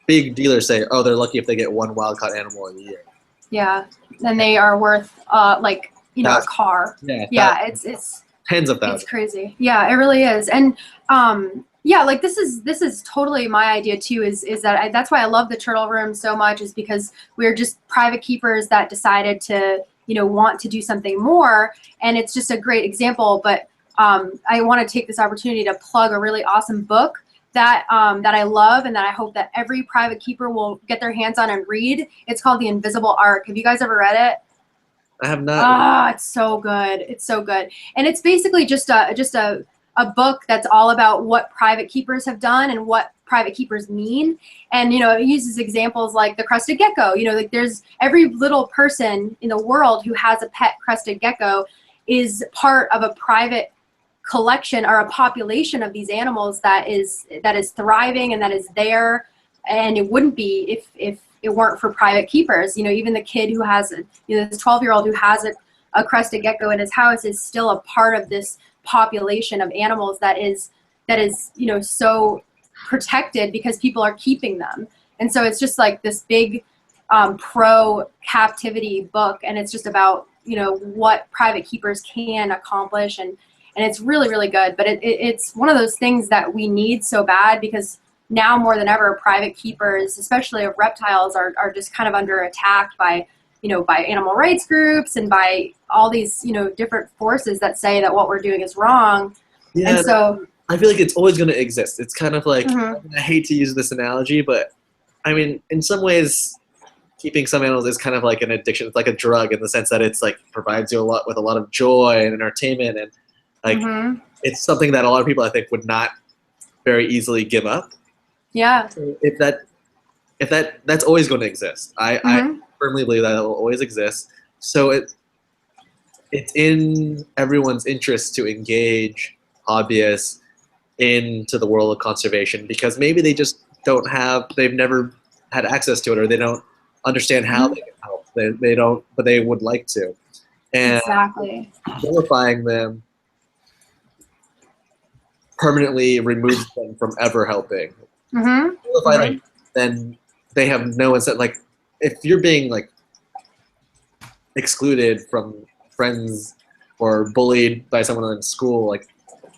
big dealers say, oh, they're lucky if they get one wild-caught animal a year. Yeah, then they are worth like, you know, a car. Yeah, it's tens of thousands. It's crazy. Yeah, it really is. And yeah, like this is totally my idea too. Is that that's why I love the turtle room so much, is because we're just private keepers that decided to, you know, want to do something more, and it's just a great example. But I want to take this opportunity to plug a really awesome book that that I love and that I hope that every private keeper will get their hands on and read. It's called The Invisible Ark. Have you guys ever read it? I have not. Ah, it's so good. It's so good. And it's basically just a book that's all about what private keepers have done and what private keepers mean. And, you know, it uses examples like the crested gecko. You know, like there's every little person in the world who has a pet crested gecko is part of a private collection or a population of these animals that is thriving and that is there. And it wouldn't be if it weren't for private keepers. You know, even the kid who has this 12-year-old who has a crested gecko in his house is still a part of this population of animals that is, you know, so protected because people are keeping them. And so it's just like this big pro captivity book, and it's just about, you know, what private keepers can accomplish, and it's really, really good. But it's one of those things that we need so bad, because now more than ever, private keepers, especially of reptiles, are just kind of under attack by, you know, by animal rights groups and by all these, you know, different forces that say that what we're doing is wrong. Yeah, and so I feel like it's always going to exist. It's kind of like, I hate to use this analogy, but I mean, in some ways, keeping some animals is kind of like an addiction. It's like a drug in the sense that it's like provides you with a lot of joy and entertainment, and like it's something that a lot of people, I think, would not very easily give up. Yeah. If that's always going to exist. I firmly believe that it will always exist. So it's in everyone's interest to engage hobbyists into the world of conservation, because maybe they've never had access to it, or they don't understand how they can help. They don't, but they would like to. And Exactly. vilifying them permanently removes them from ever helping. Mm-hmm. Vilify them, then they have no incentive. Like, if you're being like excluded from friends or bullied by someone in school, like,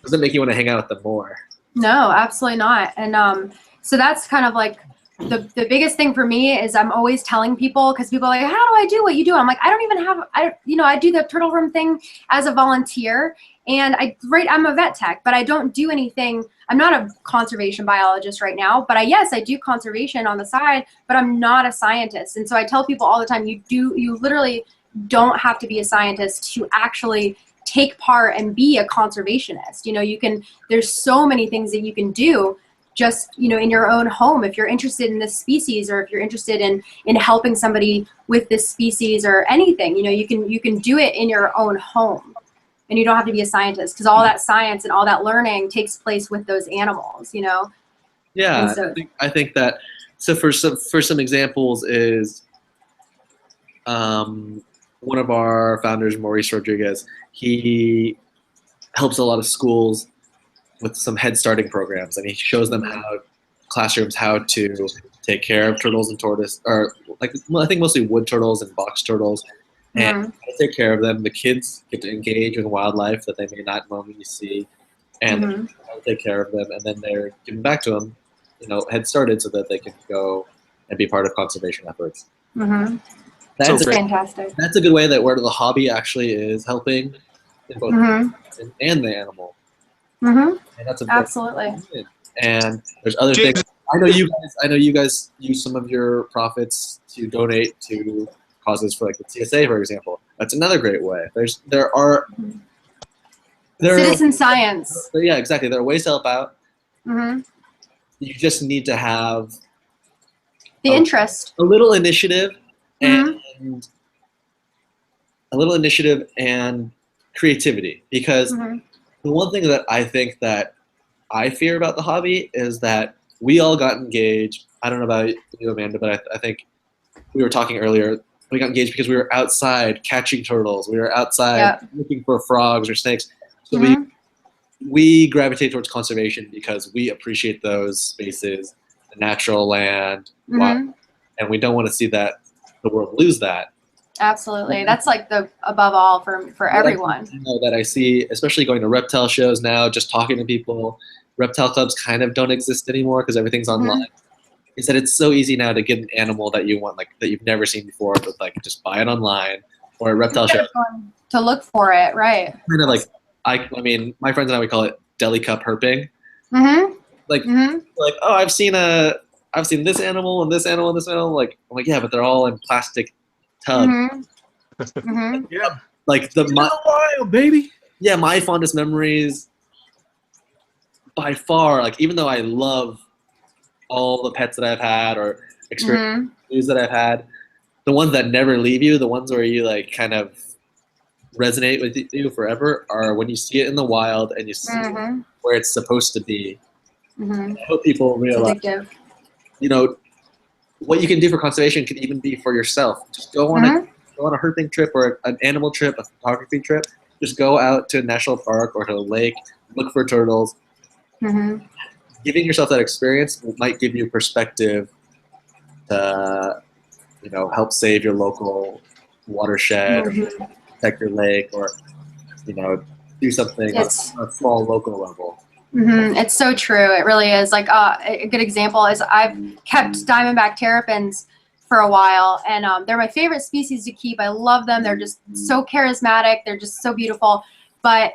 does it make you want to hang out with them more? No, absolutely not. And so that's kind of like the biggest thing for me is I'm always telling people, because people are like, how do I do what you do? I'm like, I don't even have, I do the turtle room thing as a volunteer, and I'm a vet tech, but I don't do anything. I'm not a conservation biologist right now, but I do conservation on the side, but I'm not a scientist. And so I tell people all the time, you literally don't have to be a scientist to actually take part and be a conservationist. There's so many things that you can do just, in your own home. If you're interested in this species, or if you're interested in helping somebody with this species or anything, you can do it in your own home, and you don't have to be a scientist, because all that science and all that learning takes place with those animals, Yeah, so, I think that. So for some examples is, one of our founders, Maurice Rodriguez, he helps a lot of schools with some head starting programs, and he shows them classrooms how to take care of turtles and tortoise, or I think mostly wood turtles and box turtles, and how to take care of them. The kids get to engage with wildlife that they may not normally see, and how to take care of them, and then they're given back to them, head started, so that they can go and be part of conservation efforts. That's fantastic. That's a good way that where the hobby actually is helping in both and the animal. And that's Absolutely. And there's other things. I know you guys use some of your profits to donate to causes for, like, the TSA, for example. That's another great way. There are citizen science. Yeah, exactly. There are ways to help out. You just need to have the interest, a little initiative, and creativity, because the one thing that I think that I fear about the hobby is that we all got engaged. I don't know about you, Amanda, but I think we were talking earlier. We got engaged because we were outside catching turtles. We were outside looking for frogs or snakes. So we gravitate towards conservation because we appreciate those spaces, the natural land, and we don't want to see that the world lose that. Absolutely. That's like the above all for everyone. That I see, especially going to reptile shows now, just talking to people. Reptile clubs kind of don't exist anymore because everything's online. Is that it's so easy now to get an animal that you want, like, that you've never seen before, but like just buy it online, or at reptile shows. To look for it, right? Kind of like I mean, my friends and I, we call it deli cup herping. Like, oh, I've seen this animal and this animal and this animal. Like, I'm like, yeah, but they're all in plastic tubs. Yeah. Like wild, baby. Yeah, my fondest memories by far, like, even though I love all the pets that I've had or experiences that I've had, the ones that never leave you, the ones where you like kind of resonate with you forever, are when you see it in the wild and you see where it's supposed to be. I hope people realize, what you can do for conservation can even be for yourself. Just go on a herping trip or an animal trip, a photography trip. Just go out to a national park or to a lake, look for turtles. Giving yourself that experience might give you perspective to, help save your local watershed, or protect your lake, or, do something on a small local level. It's so true. It really is. Like a good example is I've kept diamondback terrapins for a while, and they're my favorite species to keep. I love them. They're just so charismatic. They're just so beautiful. But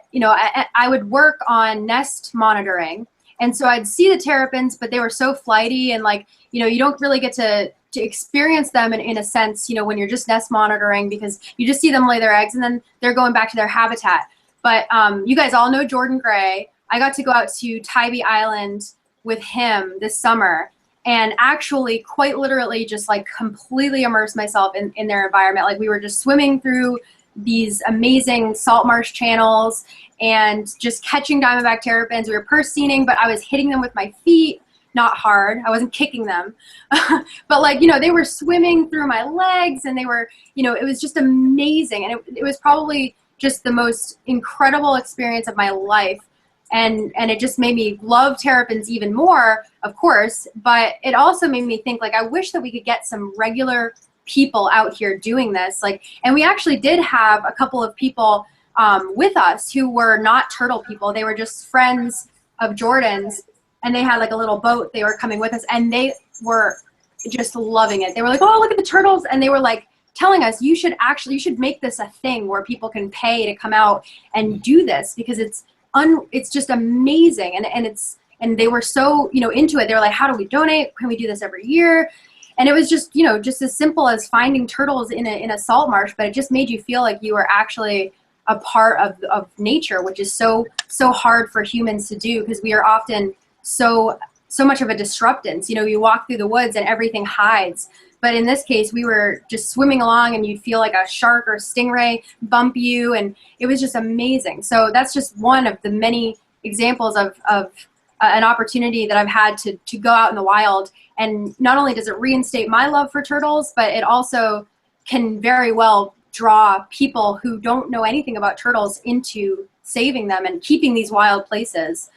I would work on nest monitoring, and so I'd see the terrapins, but they were so flighty, and like you don't really get to experience them in a sense, when you're just nest monitoring, because you just see them lay their eggs and then they're going back to their habitat. But you guys all know Jordan Gray. I got to go out to Tybee Island with him this summer, and actually quite literally just like completely immerse myself in their environment. Like we were just swimming through these amazing salt marsh channels and just catching diamondback terrapins. We were purse-seining, but I was hitting them with my feet, not hard. I wasn't kicking them. But like, they were swimming through my legs, and they were, it was just amazing. And it was probably just the most incredible experience of my life. And it just made me love terrapins even more, of course, but it also made me think, like, I wish that we could get some regular people out here doing this. Like, and we actually did have a couple of people with us who were not turtle people. They were just friends of Jordan's, and they had like a little boat. They were coming with us, and they were just loving it. They were like, oh, look at the turtles. And they were like telling us, you should make this a thing where people can pay to come out and do this, because it's just amazing. And they were so, into it. They were like, how do we donate? Can we do this every year? And it was just, just as simple as finding turtles in a salt marsh, but it just made you feel like you were actually a part of nature, which is so hard for humans to do, because we are often so much of a disruptance. You walk through the woods and everything hides. But in this case, we were just swimming along, and you'd feel like a shark or stingray bump you, and it was just amazing. So that's just one of the many examples of an opportunity that I've had to go out in the wild. And not only does it reinstate my love for turtles, but it also can very well draw people who don't know anything about turtles into saving them and keeping these wild places,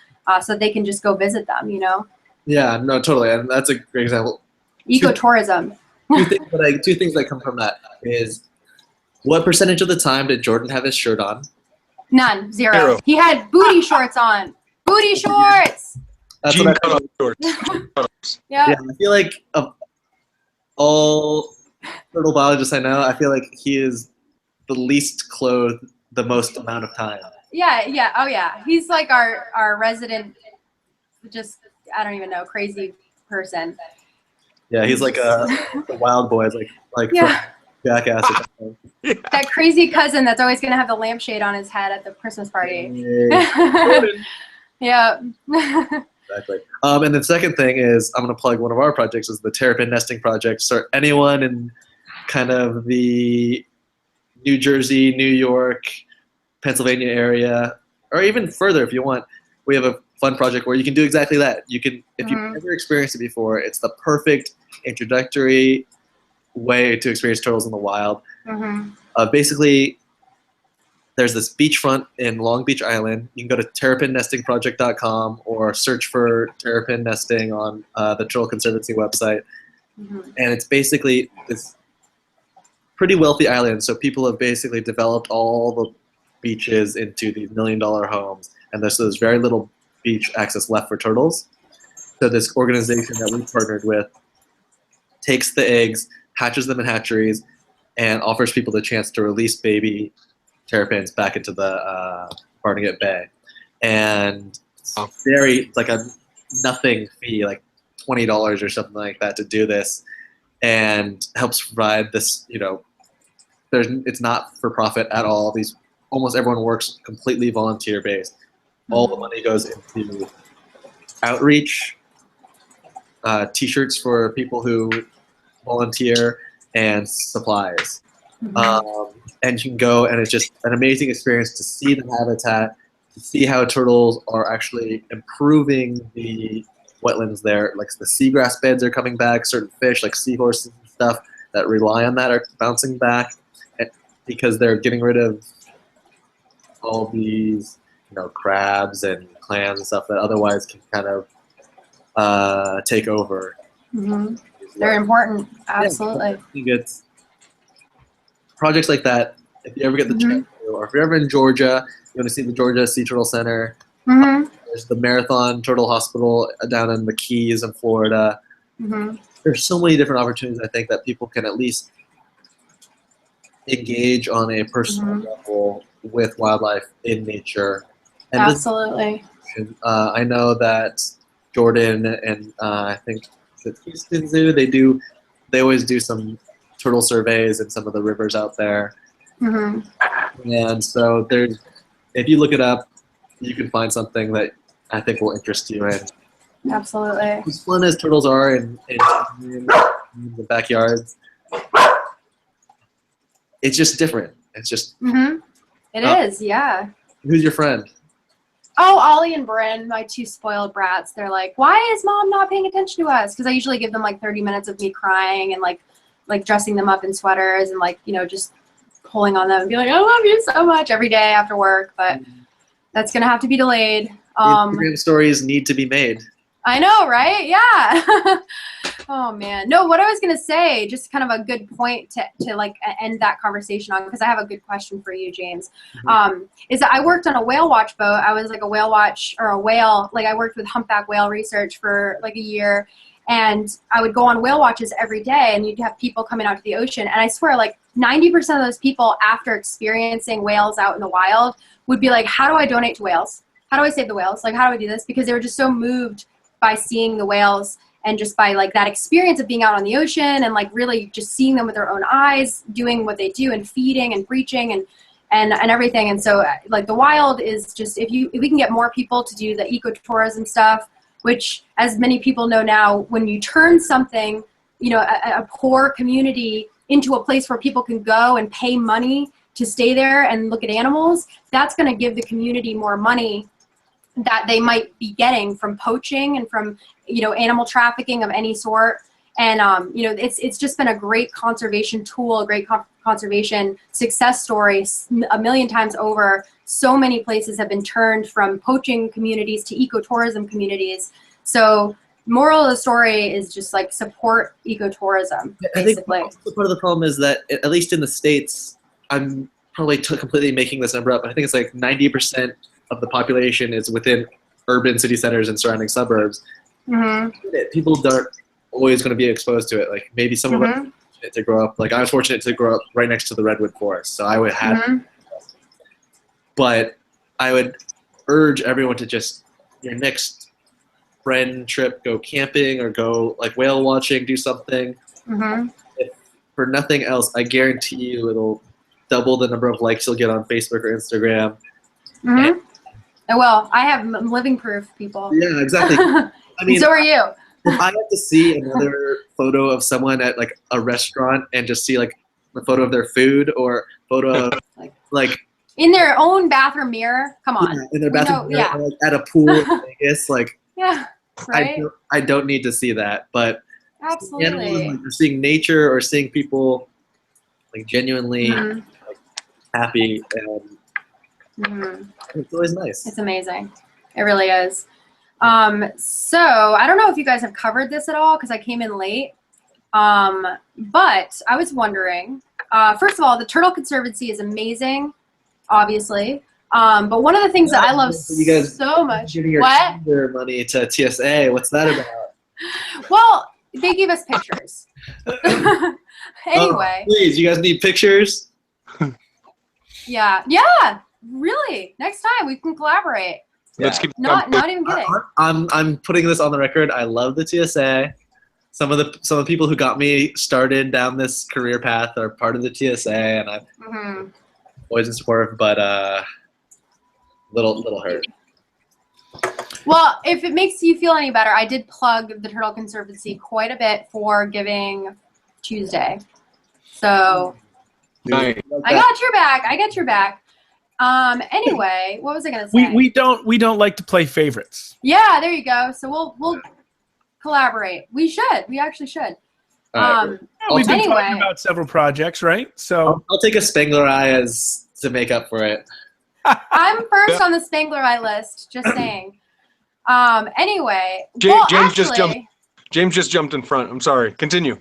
so they can just go visit them, Yeah, no, totally. And that's a great example. Ecotourism. Two things that come from that is, what percentage of the time did Jordan have his shirt on? None. Zero. He had booty shorts on. Booty shorts! That's Jean what I cutoff feel. shorts. Yeah. Yeah, I feel like of all turtle biologists I know, I feel like he is the least clothed the most amount of time. Yeah. Oh, yeah. He's like our resident, just, I don't even know, crazy person. Yeah, he's like a wild boy, like Yeah. from Jackass or something. That crazy cousin that's always going to have the lampshade on his head at the Christmas party. Yeah. Exactly. And the second thing is, I'm going to plug one of our projects, is the terrapin nesting project. So anyone in kind of the New Jersey, New York, Pennsylvania area, or even further if you want, we have a fun project where you can do exactly that. You can, if you've never experienced it before, it's the perfect introductory way to experience turtles in the wild. Basically, there's this beachfront in Long Beach Island. You can go to terrapinnestingproject.com or search for terrapin nesting on the Turtle Conservancy website. And it's basically this pretty wealthy island. So people have basically developed all the beaches into these $1 million homes. And there's very little beach access left for turtles. So this organization that we partnered with takes the eggs, hatches them in hatcheries, and offers people the chance to release baby terrapins back into the Barnegat Bay. And it's like a nothing fee, like $20 or something like that, to do this, and helps provide this, it's not for profit at all. Almost everyone works completely volunteer based. All the money goes into outreach, t-shirts for people who volunteer, and supplies. And you can go, and it's just an amazing experience to see the habitat, to see how turtles are actually improving the wetlands there. Like the seagrass beds are coming back, certain fish like seahorses and stuff that rely on that are bouncing back, because they're getting rid of all these crabs and clams and stuff that otherwise can kind of take over. They're important. Absolutely. I think it's projects like that. If you ever get the chance to, or if you're ever in Georgia, you want to see the Georgia Sea Turtle Center. There's the Marathon Turtle Hospital down in the Keys in Florida. There's so many different opportunities, I think, that people can at least engage on a personal level with wildlife in nature. And Absolutely. I know that Jordan and I think the Houston Zoo, they always do some turtle surveys in some of the rivers out there. And so if you look it up, you can find something that I think will interest you in Absolutely. As fun as turtles are in the backyards, it's just different. It's just. It is, yeah. Who's your friend? Oh, Ollie and Bryn, my two spoiled brats. They're like, why is mom not paying attention to us? Because I usually give them like 30 minutes of me crying and like dressing them up in sweaters and like, you know, just pulling on them and be like, I love you so much every day after work. But that's going to have to be delayed. Instagram stories need to be made. I know, right? Yeah. Oh man. No, what I was gonna say, just kind of a good point to like end that conversation on, because I have a good question for you, James. Is that I worked on a whale watch boat. I was like a whale watch or a whale, like I worked with humpback whale research for like a year, and I would go on whale watches every day, and you'd have people coming out to the ocean, and I swear like 90% of those people after experiencing whales out in the wild would be like, how do I donate to whales? How do I save the whales? Like, how do I do this? Because they were just so moved by seeing the whales and just by like that experience of being out on the ocean and like really just seeing them with their own eyes, doing what they do and feeding and breaching and everything. And so like the wild is just, if we can get more people to do the ecotourism stuff, which as many people know now, when you turn something, you know, a poor community into a place where people can go and pay money to stay there and look at animals, that's going to give the community more money that they might be getting from poaching and from, you know, animal trafficking of any sort. And, you know, it's just been a great conservation tool, a great conservation success story a million times over. So many places have been turned from poaching communities to ecotourism communities. So moral of the story is just like support ecotourism, basically. I think part of the problem is that, at least in the States, I'm probably completely making this number up, but I think it's like 90% of the population is within urban city centers and surrounding suburbs. People aren't always going to be exposed to it. Like maybe some of us are fortunate to grow up. Like I was fortunate to grow up right next to the redwood forest, so I would have. But I would urge everyone to just your next friend trip, go camping or go like whale watching, do something. If for nothing else, I guarantee you it'll double the number of likes you'll get on Facebook or Instagram. Well, I have living proof, people. Yeah, exactly. I mean, so are you. If I had to see another photo of someone at like a restaurant and just see like a photo of their food or photo of like in their own bathroom mirror, come on. Yeah, in their bathroom mirror, or, like, at a pool in Vegas, like right? I don't need to see that, but absolutely, animals, like, seeing nature or seeing people like genuinely like, happy and it's always nice. It's amazing. It really is. So I don't know if you guys have covered this at all because I came in late. But I was wondering, first of all, the Turtle Conservancy is amazing, obviously. But one of the things that I love so much. What? Your money to TSA. What's that about? Well, they gave us pictures. Anyway. Oh, please, you guys need pictures? Yeah, really. Next time we can collaborate. Let's keep not even kidding. I'm putting this on the record. I love the TSA. Some of the people who got me started down this career path are part of the TSA, and I'm always in support. But little hurt. Well, if it makes you feel any better, I did plug the Turtle Conservancy quite a bit for Giving Tuesday. So nice. I got your back. Anyway, what was I gonna say? We don't like to play favorites. Yeah, there you go. So we'll collaborate. We actually should. We've been talking about several projects, right? So I'll take a Spangler Eye as to make up for it. I'm first on the Spangler Eye list. Just saying. Anyway, James just jumped in front. I'm sorry. Continue.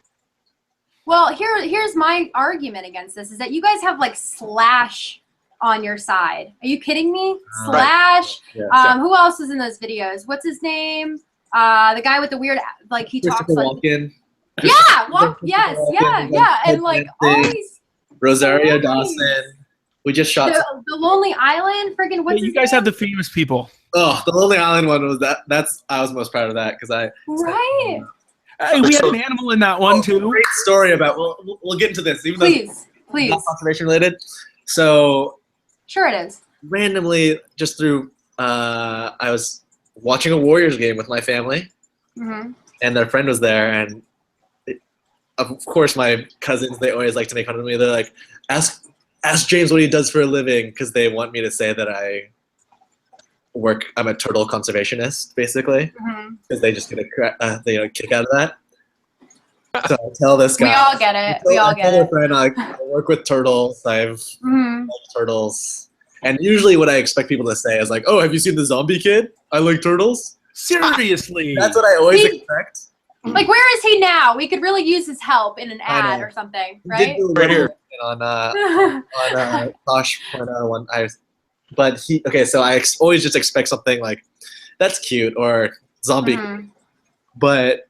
Well, here's my argument against this: is that you guys have like Slash on your side. Are you kidding me? Slash. Yes. Who else is in those videos? What's his name? The guy with the weird, like he talks like. Walken. Yeah, and like all these. Rosario Dawson. We just shot the Lonely Island. Friggin' what's his you guys name? have the famous people. Oh, the Lonely Island one was I was most proud of that because Right. Hey, we had an animal in that one too. Great story about. We'll get into this. Even Please. though it's not conservation related. So. Sure it is. Randomly, just through, I was watching a Warriors game with my family, Mm-hmm. and their friend was there, and of course my cousins, they always like to make fun of me. They're like, ask James what he does for a living, because they want me to say that I'm a turtle conservationist, basically, because they just get a kick out of that. So I tell this guy. We all get it. We all get it. Friend, I work with turtles. I've Mm-hmm. liked turtles, and usually what I expect people to say is like, "Oh, have you seen the zombie kid? I like turtles." Seriously. That's what I always expect. Like, where is he now? We could really use his help in an ad or something, We right? did do a Right little here. bit on Tosh.01. But so I always just expect something like, "That's cute," or "zombie." Mhm. But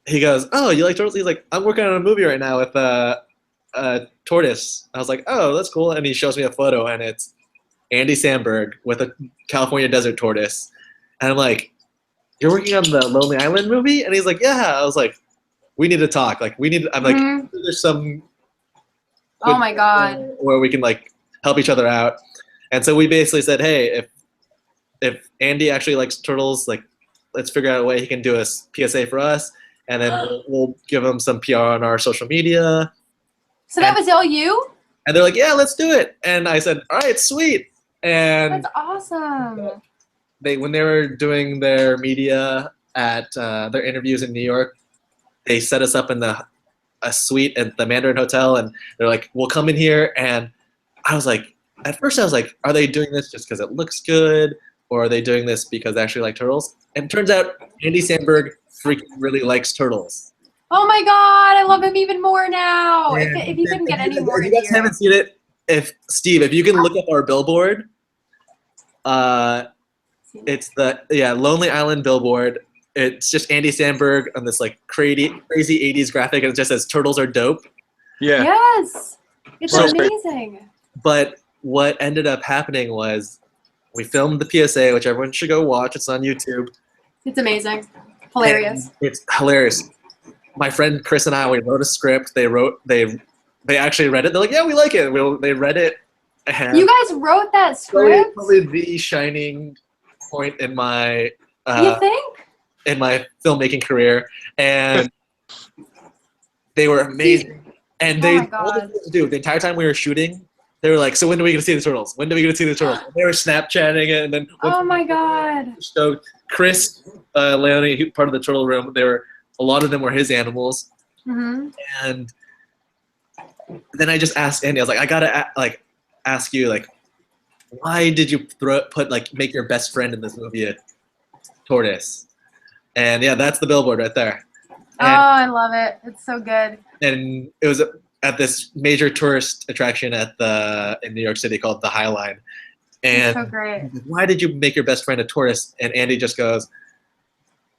he goes, "Oh, you like turtles?" He's like, "I'm working on a movie right now with a tortoise." I was like, "Oh, that's cool." And he shows me a photo, and it's Andy Samberg with a California desert tortoise. And I'm like, "You're working on the Lonely Island movie?" And he's like, "Yeah." I was like, "We need to talk. Like, I'm like, Mhm. there's some Oh my God. where we can like help each other out." And so we basically said, "Hey, if Andy actually likes turtles, like, let's figure out a way he can do a PSA for us, and then we'll give him some PR on our social media." So that was all you? And they're like, "Yeah, let's do it." And I said, "All right, sweet." And That's awesome. when they were doing their media at their interviews in New York, they set us up in a suite at the Mandarin Hotel, and they're like, "We'll come in here." And I was like, at first I was like, are they doing this just because it looks good, or are they doing this because they actually like turtles? And it turns out Andy Samberg freaking really likes turtles. Oh my God, I love him even more now. If you couldn't get any more If you guys haven't seen it, if you can look up our billboard, it's the Lonely Island billboard. It's just Andy Samberg on this like crazy 80s graphic, and it just says "Turtles are dope." Yeah. Yes, it's So- amazing. But what ended up happening was we filmed the PSA, which everyone should go watch. It's on YouTube. It's amazing, hilarious. And it's hilarious. My friend Chris and I, we wrote a script. They actually read it. They're like, "Yeah, we like it." They read it. And You guys wrote that script? probably the shining point in my You think? in my filmmaking career, and they were amazing. And Oh they my God. all they wanted to do the entire time we were shooting, they were like, "So when are we gonna see the turtles? When are we gonna see the turtles?" And they were Snapchatting it, and then Oh my God. so Chris, Leone, part of the turtle room, a lot of them were his animals, Hmm. and then I just asked Andy, I was like, "I gotta ask you, like, why did you make your best friend in this movie a tortoise?" And yeah, that's the billboard right there. Oh, I love it. It's so good. And it was at this major tourist attraction in New York City called the High Line. It's And so great. why did you make your best friend a tortoise? And Andy just goes,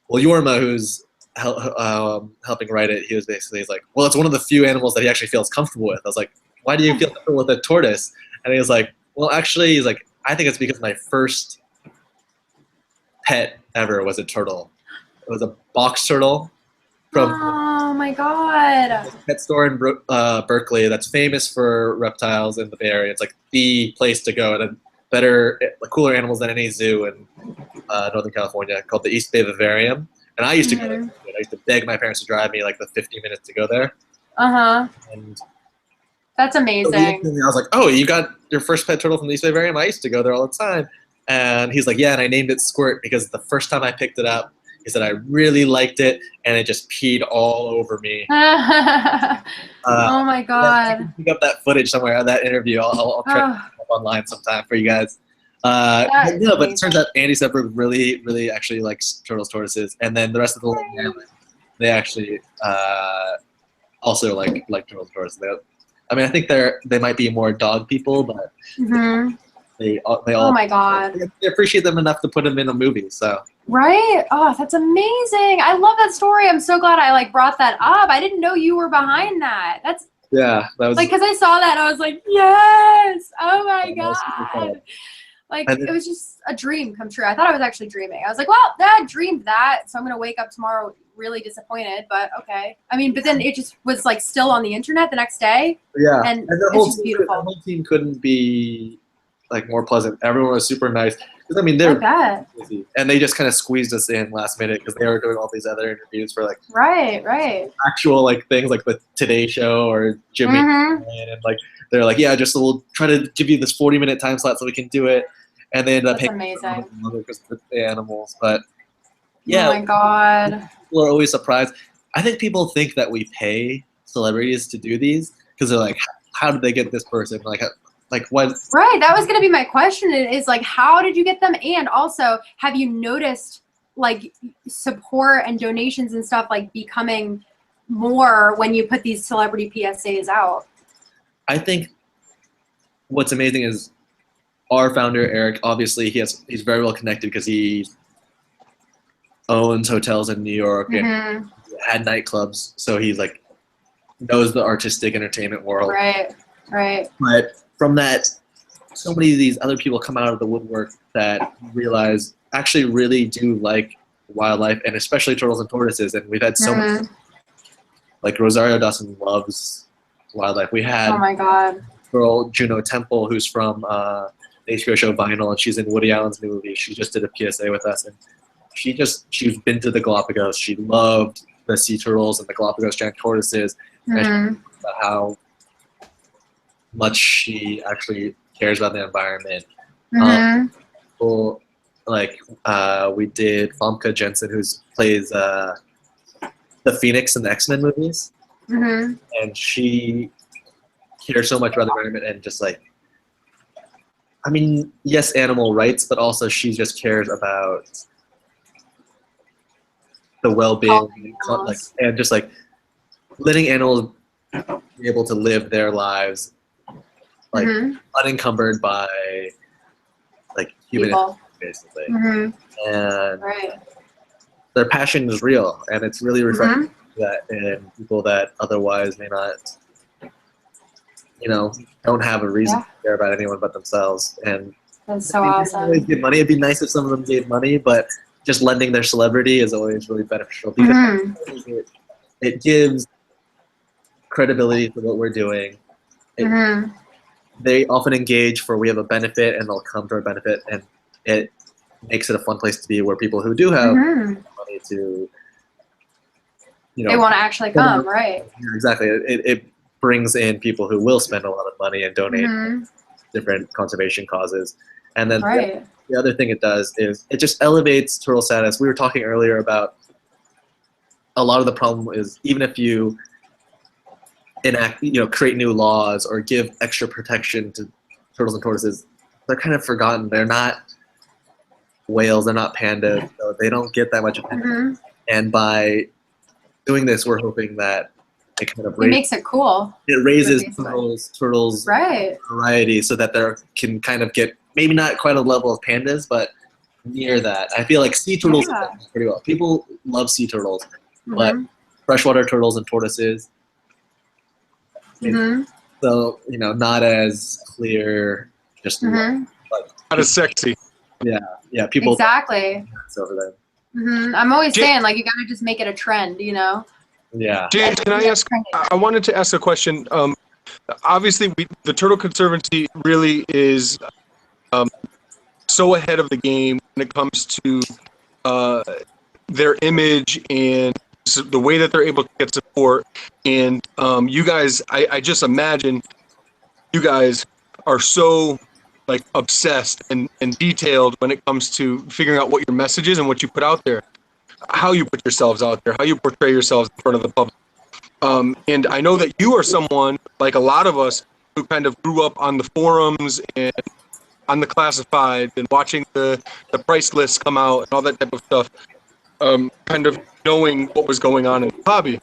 "Well, Yorma, who's helping write it, he's like, well, it's one of the few animals that he actually feels comfortable with." I was like, "Why do you feel comfortable with a tortoise?" And he was like, "Well, actually," he's like, "I think it's because my first pet ever was a turtle. It was a box turtle from Oh my God. a pet store in Berkeley that's famous for reptiles in the Bay Area. It's like the place to go, and cooler animals than any zoo in Northern California, called the East Bay Vivarium." And I used to go there. I used to beg my parents to drive me like the 15 minutes to go there. Uh-huh. And That's so amazing. I was like, "Oh, you got your first pet turtle from the East Bay Vivarium? I used to go there all the time." And he's like, "Yeah," and I named it Squirt because the first time I picked it up, he said I really liked it, and it just peed all over me. Oh my Yeah, God. pick up that footage somewhere of that interview. I'll try to Oh, put it up online sometime for you guys. That But is no, but it amazing. turns out Andy Samberg really, really actually likes tortoises, and then the rest of the Lonely Island, they actually also like tortoises. I mean, I think they might be more dog people, but Mhm. they all Oh my God. they appreciate them enough to put them in a movie. So Right? Oh, that's amazing. I love that story. I'm so glad I brought that up. I didn't know you were behind that. That's yeah, that was because I saw that, I was like, yes. Oh my that was super God. cool. Like, And then- it was just a dream come true. I thought I was actually dreaming. I was like, well, I dreamed that, so I'm going to wake up tomorrow really disappointed, but okay. I mean, but then it just was still on the internet the next day. Yeah, And their it's just beautiful. whole team couldn't be more pleasant. Everyone was super nice. 'Cause, I mean, I they're bet. busy, and they just kind of squeezed us in last minute because they were doing all these other interviews for like Right. actual like things like the Today Show or Jimmy, Mhm. and like they're like, yeah, just we'll try to give you this 40-minute time slot so we can do it, and they ended up That's paying amazing. because of the animals. But Oh yeah, my God. people are always surprised. I think people think that we pay celebrities to do these because they're like, how did they get this person? Like what? Right. That was going to be my question is like, how did you get them? And also, have you noticed like support and donations and stuff like becoming more when you put these celebrity PSAs out? I think what's amazing is our founder Eric. Obviously, he's very well connected because he owns hotels in New York and Mhm. had nightclubs, so he's like knows the artistic entertainment world. Right. But from that, so many of these other people come out of the woodwork that realize actually really do like wildlife and especially turtles and tortoises. And we've had so many, like Rosario Dawson loves wildlife. We had Oh my God. girl Juno Temple who's from the HBO show Vinyl, and she's in Woody Allen's new movie. She just did a PSA with us, and she's been to the Galapagos. She loved the sea turtles and the Galapagos giant tortoises, and she Mhm. talked about how much she actually cares about the environment. Mhm. People, like we did Famke Jensen, who plays the Phoenix in the X-Men movies, Mhm. and she cares so much about the environment and just like, I mean, yes, animal rights, but also she just cares about the well-being, like, and just like letting animals be able to live their lives like Mhm. unencumbered by like human People. basically. Mhm. And Right. their passion is real, and it's really refreshing Mhm. that in people that otherwise may not, don't have a reason Yeah. to care about anyone but themselves. And That's so they don't always awesome. give money. It'd be nice if some of them gave money, but just lending their celebrity is always really beneficial because Mhm. it gives credibility to what we're doing. Mhm. They often engage for we have a benefit, and they'll come to our benefit, and it makes it a fun place to be where people who do have Mhm. money to, They want to actually come, right? Yeah, exactly. It brings in people who will spend a lot of money and donate Mhm. different conservation causes. And then Right. the other thing it does is it just elevates turtle status. We were talking earlier about a lot of the problem is even if you create new laws or give extra protection to turtles and tortoises, they're kind of forgotten. They're not whales, they're not pandas, so they don't get that much attention. Mhm. And by doing this, we're hoping that it kind of It makes it cool. raises basically. turtles Right. variety so that they can kind of get maybe not quite a level of pandas, but near that. I feel like sea turtles Yeah. pretty well. People love sea turtles, but Mhm. freshwater turtles and tortoises, Mhm. so not as clear. Just Mhm. Not as sexy. yeah, people Exactly. over there. Mhm. I'm always Ja- saying like you gotta just make it a trend, you know. Yeah. James, can I ask? I wanted to ask a question. Obviously, the Turtle Conservancy really is so ahead of the game when it comes to their image and the way that they're able to get support. And you guys, I just imagine you guys are so like obsessed and detailed when it comes to figuring out what your message is and what you put out there, how you put yourselves out there, how you portray yourselves in front of the public. And I know that you are someone, like a lot of us, who kind of grew up on the forums and on the classifieds and watching the price lists come out and all that type of stuff, kind of knowing what was going on in the hobby.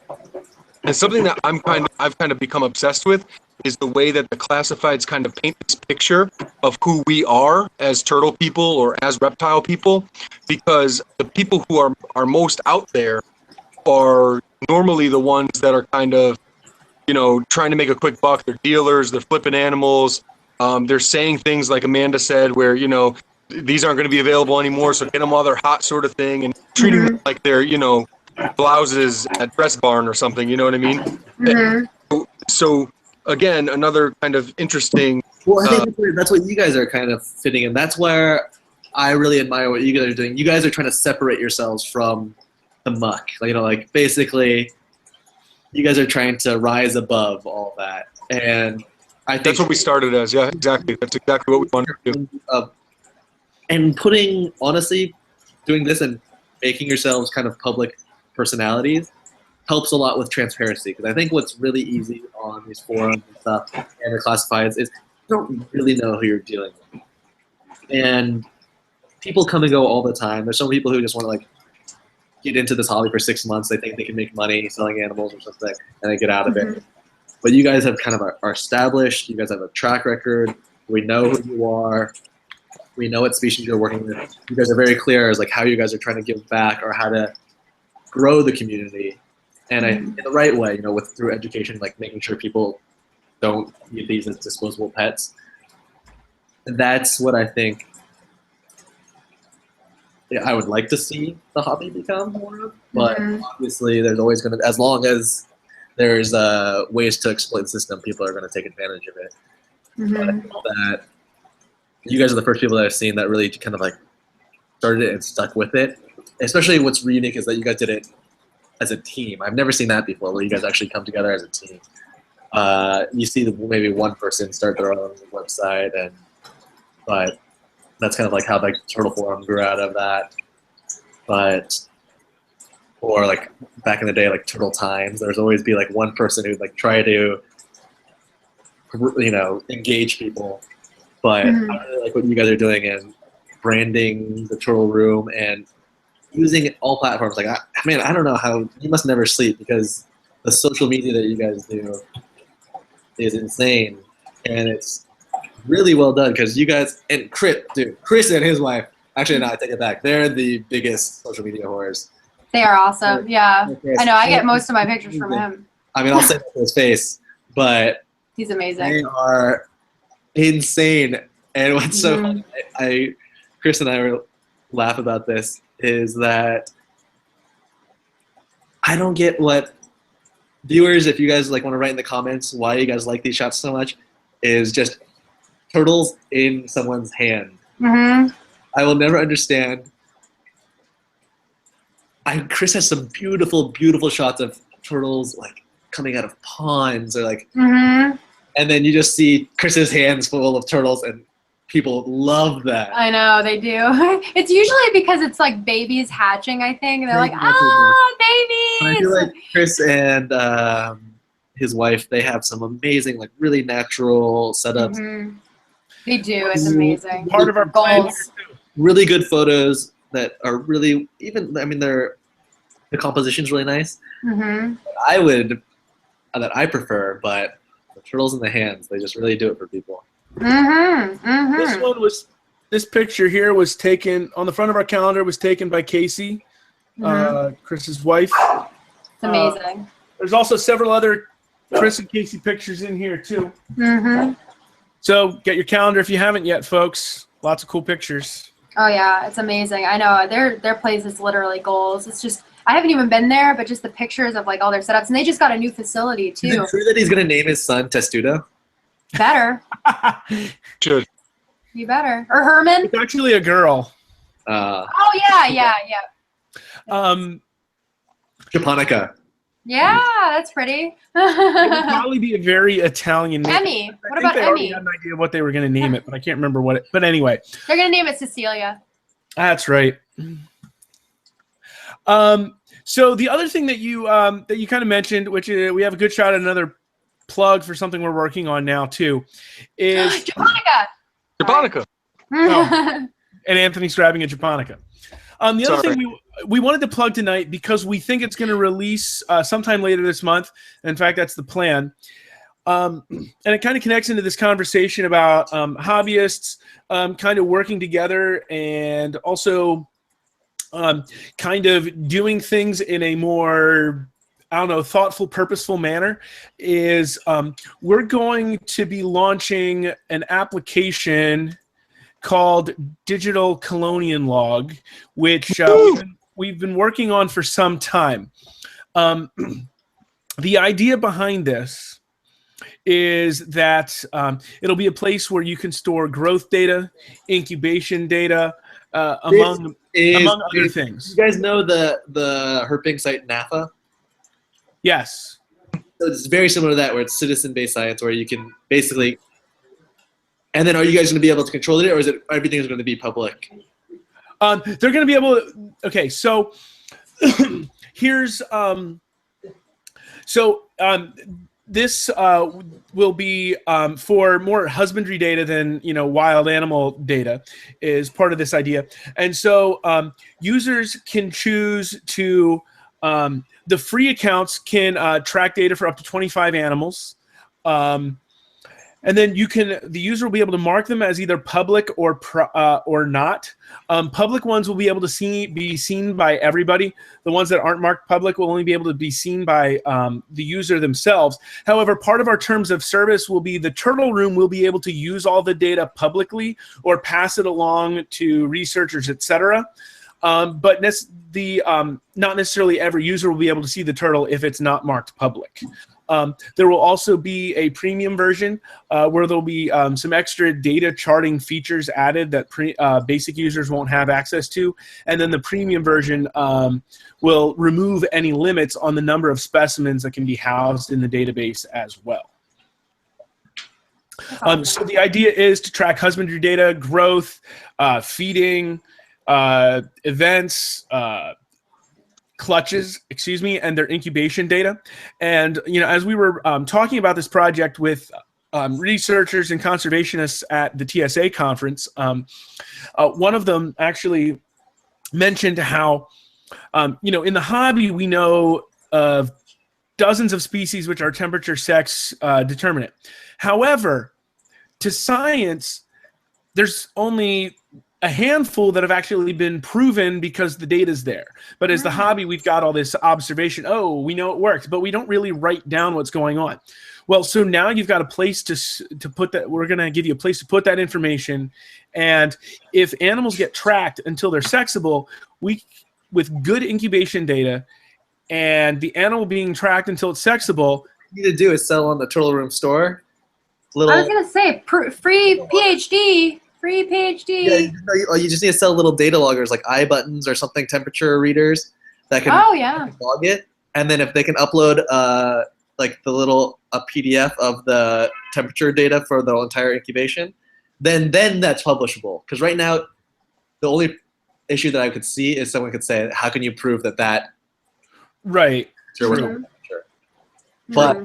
And something that I've kind of become obsessed with is the way that the classifieds kind of paint this picture of who we are as turtle people or as reptile people, because the people who are most out there are normally the ones that are kind of, trying to make a quick buck. They're dealers, they're flipping animals. They're saying things like Amanda said, where, these aren't going to be available anymore, so get them while they're hot, sort of thing, and treating them like they're, blouses at Dress Barn or something, you know what I mean? Mhm. So, again, another kind of interesting. Well, I think that's what you guys are kind of fitting in. That's where I really admire what you guys are doing. You guys are trying to separate yourselves from the muck. Like basically, you guys are trying to rise above all that. And I think That's what we started as. Yeah, exactly. That's exactly what we wanted to do. And honestly, doing this and making yourselves kind of public personalities helps a lot with transparency. Because I think what's really easy on these forums and stuff and the classifieds is you don't really know who you're dealing with. And people come and go all the time. There's some people who just want to like get into this hobby for 6 months. They think they can make money selling animals or something, and they get out of it. But you guys have kind of are established. You guys have a track record. We know who you are. We know what species you're working with. You guys are very clear as like how you guys are trying to give back or how to grow the community, and in the right way. Through education, like making sure people don't use these as disposable pets. And that's what I think. Yeah, I would like to see the hobby become more of, but obviously there's always going to, as long as there's ways to exploit the system, people are going to take advantage of it. But I feel that you guys are the first people that I've seen that really kind of like started it and stuck with it. Especially what's unique is that you guys did it as a team. I've never seen that before, where you guys actually come together as a team. You see maybe one person start their own website, but that's kind of like how the Turtle Forum grew out of that. Or like back in the day, like Turtle Times, there's always be like one person who'd like try to, engage people. But I really like what you guys are doing and branding the Turtle Room and using all platforms. Like, I don't know how you must never sleep, because the social media that you guys do is insane, and it's really well done. Because you guys and Chris and his wife. Actually, no, I take it back. They're the biggest social media whores. They are awesome. Yeah, I know. I get most of my pictures from him. I mean, I'll say that to his face, but he's amazing. They are insane. And what's so funny, Chris and I laugh about this, is that I don't get what viewers, if you guys like want to write in the comments why you guys like these shots so much, is just turtles in someone's hand. I will never understand. Chris has some beautiful, beautiful shots of turtles like coming out of ponds or like, and then you just see Chris's hands full of turtles, and people love that. I know, they do. It's usually because it's like babies hatching, I think. And they're like, babies! I feel like Chris and his wife, they have some amazing, like really natural setups. They do. It's amazing. Part of our plan. Really good photos that are really, the composition's really nice. That I prefer, but the turtles in the hands, they just really do it for people. This picture here was taken on the front of our calendar, was taken by Casey, Chris's wife. It's amazing. There's also several other Chris and Casey pictures in here too. So get your calendar if you haven't yet, folks. Lots of cool pictures. Oh yeah, it's amazing. I know their place is literally goals. It's just, I haven't even been there, but just the pictures of like all their setups, and they just got a new facility too. Is it true that he's gonna name his son Testudo? Better. Should. You better. Or Herman. It's actually a girl. Oh yeah. Japonica. Yeah, that's pretty. It would probably be a very Italian name. Emmy. What about they Emmy? had an idea of what they were going to name it, but I can't remember what it. But anyway, they're going to name it Cecilia. That's right. So the other thing that you kind of mentioned, which we have a good shot at another plug for something we're working on now too, is Japonica. Oh, and Anthony's grabbing a Japonica. The other thing we wanted to plug tonight, because we think it's going to release sometime later this month. In fact, that's the plan. And it kind of connects into this conversation about hobbyists kind of working together and also kind of doing things in a more, thoughtful, purposeful manner. Is we're going to be launching an application called Digital Colonian Log, which we've been working on for some time. The idea behind this is that it'll be a place where you can store growth data, incubation data, among Is, other things. You guys know the herping site NAFA? Yes. So it's very similar to that, where it's citizen-based science, where you can basically. And then, are you guys going to be able to control it, or is it everything is going to be public? They're going to be able to. Okay, so here's this will be for more husbandry data than wild animal data is part of this idea, and so users can choose to the free accounts can track data for up to 25 animals. And then the user will be able to mark them as either public or not. Public ones will be able to be seen by everybody. The ones that aren't marked public will only be able to be seen by the user themselves. However, part of our terms of service will be the turtle room will be able to use all the data publicly or pass it along to researchers, etc. But not necessarily every user will be able to see the turtle if it's not marked public. There will also be a premium version where there'll be some extra data charting features added that basic users won't have access to. And then the premium version will remove any limits on the number of specimens that can be housed in the database as well. So the idea is to track husbandry data, growth, feeding, events, clutches, and their incubation data. And as we were talking about this project with researchers and conservationists at the TSA conference, one of them actually mentioned how in the hobby we know of dozens of species which are temperature sex determinate. However, to science, there's only a handful that have actually been proven because the data's there. But as the hobby, we've got all this observation. Oh, we know it works, but we don't really write down what's going on. Well, so now you've got a place to put that. We're going to give you a place to put that information. And if animals get tracked until they're sexable, with good incubation data and the animal being tracked until it's sexable. What you need to do is sell on the Turtle Room store. I was going to say, free PhD. Free PhD. Yeah, you just need to sell little data loggers like eye buttons or something, temperature readers that can log it. And then if they can upload like a PDF of the temperature data for the entire incubation, then that's publishable. Because right now, the only issue that I could see is someone could say, how can you prove that right. Sure. But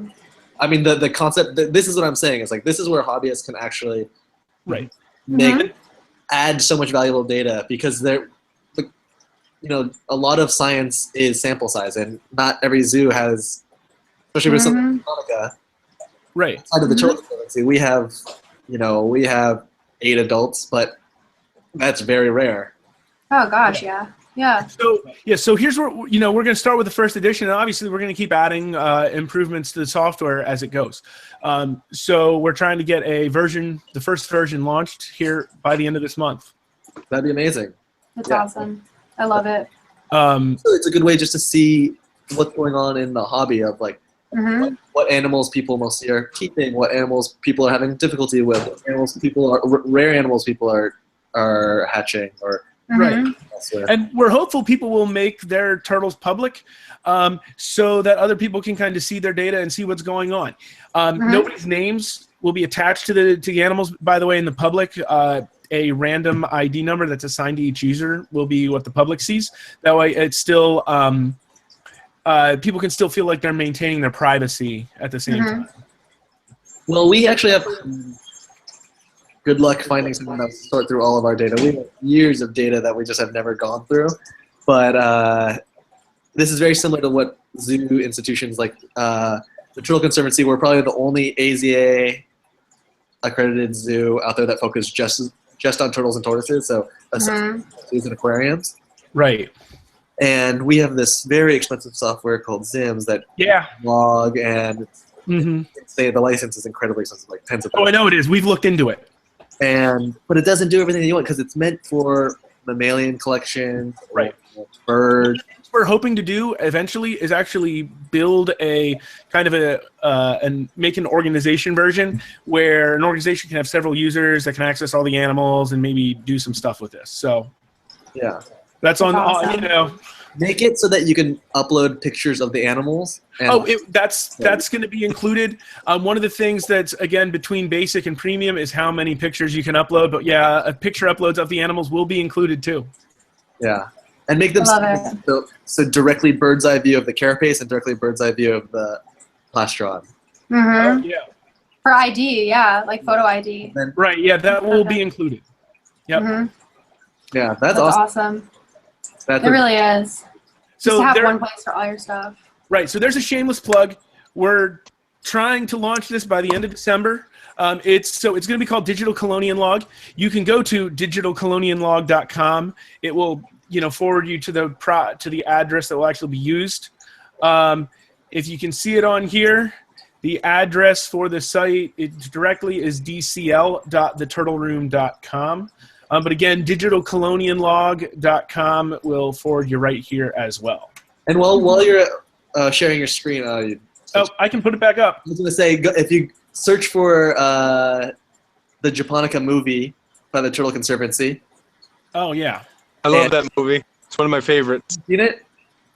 I mean, the concept, this is what I'm saying, is like, this is where hobbyists can actually add so much valuable data, because a lot of science is sample size, and not every zoo has, especially with something like Monica. Right. Outside of the Turtle Conservancy, we have 8 adults, but that's very rare. Oh gosh, yeah. Yeah. So here's where we're going to start with the first edition, and obviously we're going to keep adding improvements to the software as it goes. So we're trying to get the first version launched here by the end of this month. That'd be amazing. That's awesome. I love it. So it's a good way just to see what's going on in the hobby of like what animals people mostly are keeping, what animals people are having difficulty with, what animals rare animals people are hatching or. Right. And we're hopeful people will make their turtles public so that other people can kind of see their data and see what's going on. Nobody's names will be attached to the animals, by the way, in the public. A random ID number that's assigned to each user will be what the public sees. That way it's still people can still feel like they're maintaining their privacy at the same time. Well, we actually have good luck finding someone that will sort through all of our data. We have years of data that we just have never gone through. But this is very similar to what zoo institutions like the Turtle Conservancy, we're probably the only AZA accredited zoo out there that focuses just on turtles and tortoises, so zoos and aquariums. Right. And we have this very expensive software called Zims that log, and say the license is incredibly expensive, like tens of thousands. Oh, I know it is. We've looked into it. But it doesn't do everything you want, because it's meant for mammalian collection, right? Bird. What we're hoping to do eventually is actually build a kind of and make an organization version where an organization can have several users that can access all the animals and maybe do some stuff with this. So Yeah. That's on, That's awesome. you know. Make it so that you can upload pictures of the animals. And Oh, that's going to be included. One of the things that's, again, between basic and premium is how many pictures you can upload. But yeah, picture uploads of the animals will be included too. yeah. And make them I love so directly bird's eye view of the carapace and directly bird's eye view of the plastron. Mm-hmm. Oh, yeah. For ID, yeah, like photo ID. Then, Right, yeah, that will be included. Yep. Mm-hmm. yeah, That's awesome. That's It really is. Just So to have there, one place for all your stuff. right, so there's a shameless plug. We're trying to launch this by the end of December. It's going to be called Digital Colonian Log. You can go to digitalcolonianlog.com. It will, you know, forward you to the address that will actually be used. If you can see it on here, the address for the site directly is dcl.theturtleroom.com. But again, digitalcolonianlog.com will forward you right here as well. And while you're sharing your screen, I can put it back up. I was going to say, if you search for the Japonica movie by the Turtle Conservancy. Oh, yeah. I love that movie. It's one of my favorites. Seen it?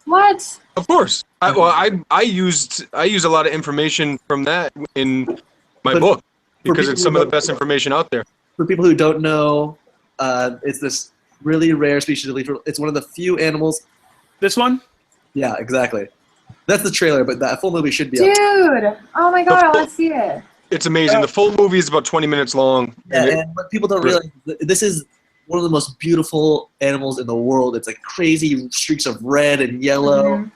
What? Of course. I used a lot of information from that in my book because it's some of the best information out there. For people who don't know, it's this really rare species of leaf turtle. It's one of the few animals. This one? Yeah, exactly. That's the trailer, but that full movie should be up. Dude! Oh my god, I want to see it. It's amazing. The full movie is about 20 minutes long. Yeah, and what people don't realize, this is one of the most beautiful animals in the world. It's like crazy streaks of red and yellow.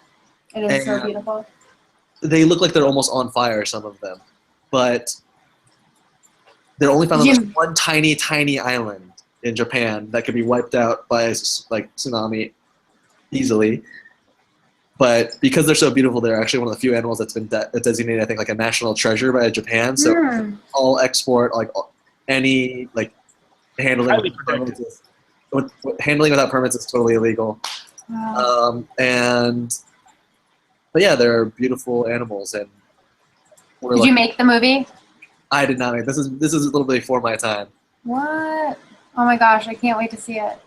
Mm-hmm. It is so beautiful. They look like they're almost on fire, some of them. But they're only found on this one tiny, tiny island in Japan that could be wiped out by like tsunami easily. But because they're so beautiful, they're actually one of the few animals that's been designated, I think, like a national treasure by Japan. So all export, like any like handling without permits is totally illegal. Wow. But yeah, they're beautiful animals. And did you make the movie? I did not make this. Is a little bit before my time. What? Oh my gosh, I can't wait to see it.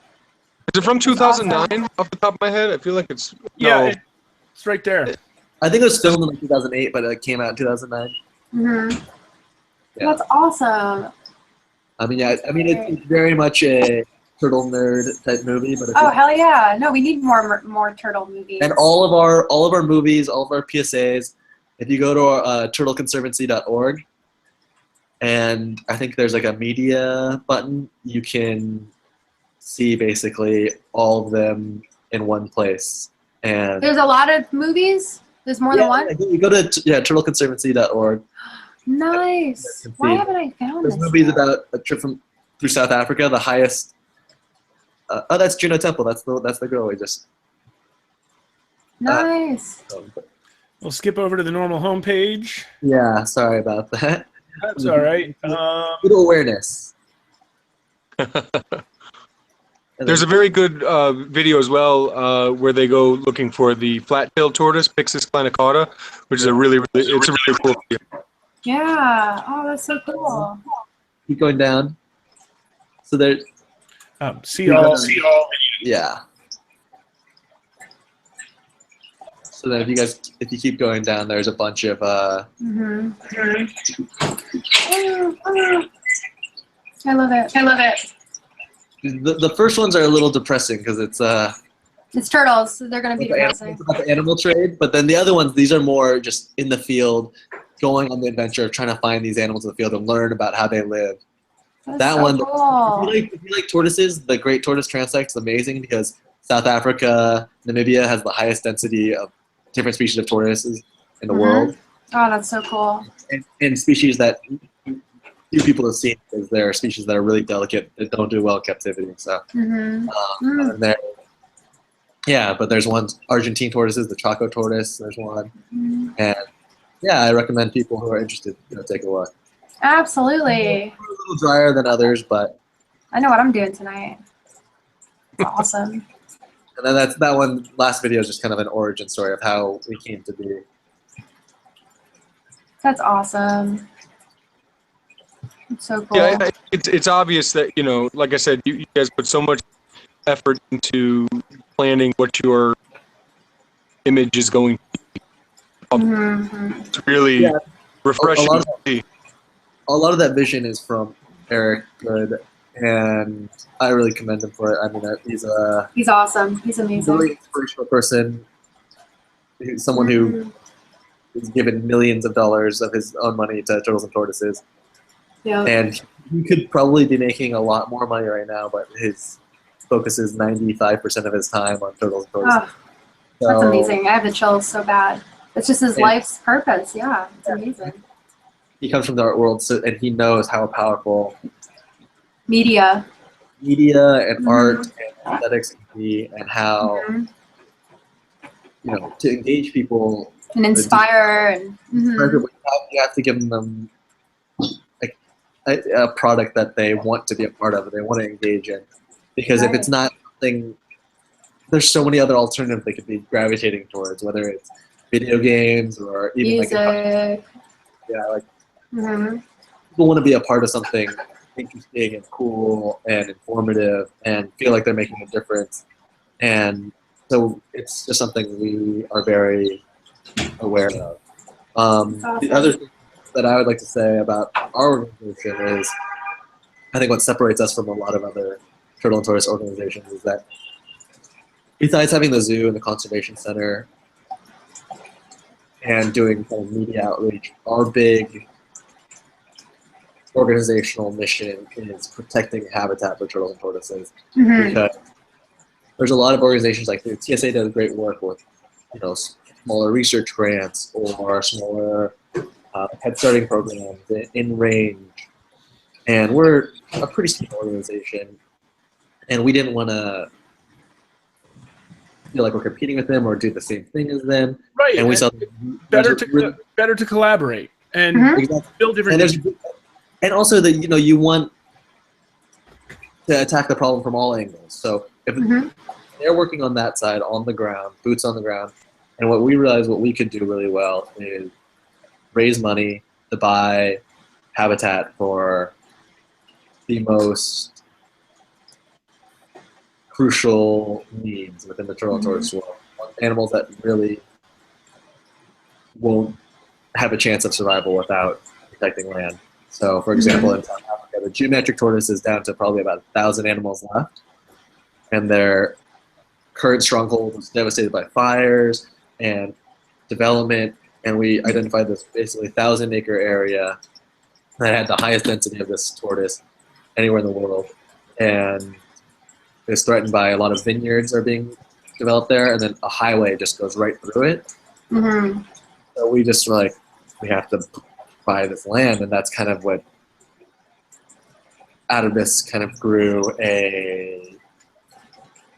Is it from 2009 off the top of my head? I feel like it's it's right there. I think it was filmed in like 2008, but it came out in 2009. Mm-hmm. Yeah. That's awesome. It's very much a turtle nerd type movie. But hell yeah! No, we need more turtle movies. And all of our movies, all of our PSAs. If you go to turtleconservancy.org, and I think there's like a media button, you can see basically all of them in one place. And there's a lot of movies. There's more than one. You go to turtleconservancy.org. Nice. Why haven't I found this? There's movies about a trip through South Africa. The highest. That's Juno Temple. That's the girl we just. Nice. We'll skip over to the normal homepage. Yeah, sorry about that. That's all right. Good awareness. There's a very good video as well where they go looking for the flat-tailed tortoise, Pyxis clanicauda, which is a really cool video. Yeah. Oh, that's so cool. Keep going down. So there. See all. Yeah. So then, if you keep going down, there's a bunch of. I love it. The first ones are a little depressing because it's turtles, so they're going to be depressing. It's about the animal trade, but then the other ones, these are more just in the field, going on the adventure of trying to find these animals in the field and learn about how they live. That's cool. If you like tortoises, the Great Tortoise Transect is amazing because South Africa, Namibia has the highest density of different species of tortoises in the world. Oh, that's so cool. And species that few people have seen because there are species that are really delicate that don't do well in captivity. So, but there's one Argentine tortoises, the Chaco tortoise. There's one, and I recommend people who are interested take a look. Absolutely. It's a little drier than others, but I know what I'm doing tonight. It's awesome. And then that one last video is just kind of an origin story of how we came to be. That's awesome. It's so cool. Yeah, it's obvious that, like I said, you guys put so much effort into planning what your image is going to be. It's really Yeah. refreshing to see. A lot of that vision is from Eric Good, and I really commend him for it. I mean, He's awesome. He's amazing. really inspirational person. He's someone who has given millions of dollars of his own money to turtles and tortoises. Yeah. And he could probably be making a lot more money right now, but his focus is 95% of his time on turtles and tortoises. Oh, that's amazing. I have the chills so bad. It's just his life's purpose. Yeah, it's amazing. He comes from the art world, and he knows how powerful Media and art and aesthetics can be, and how to engage people and inspire and you have to give them a product that they want to be a part of, they want to engage in, because if it's not something, there's so many other alternatives they could be gravitating towards, whether it's video games or even music. People want to be a part of something interesting and cool and informative and feel like they're making a difference, and so it's just something we are very aware of. The other thing that I would like to say about our organization is, I think what separates us from a lot of other turtle and tortoise organizations is that besides having the zoo and the conservation center and doing kind of media outreach, our big organizational mission is protecting habitat for turtles and tortoises. Because there's a lot of organizations like the TSA does great work with, smaller research grants or smaller head starting programs in range, and we're a pretty small organization, and we didn't want to feel like we're competing with them or do the same thing as them. Right. And we saw better to collaborate and build different. And also that you want to attack the problem from all angles. So if they're working on that side, on the ground, boots on the ground, and what we realized what we could do really well is raise money to buy habitat for the most crucial needs within the turtle and tortoise world. Animals that really won't have a chance of survival without protecting land. So, for example, in South Africa, the geometric tortoise is down to probably about 1,000 animals left, and their current stronghold was devastated by fires and development. And we identified this basically 1,000-acre area that had the highest density of this tortoise anywhere in the world, and is threatened by a lot of vineyards are being developed there, and then a highway just goes right through it. So we just were like, we have to buy this land, and that's kind of what, out of this kind of grew a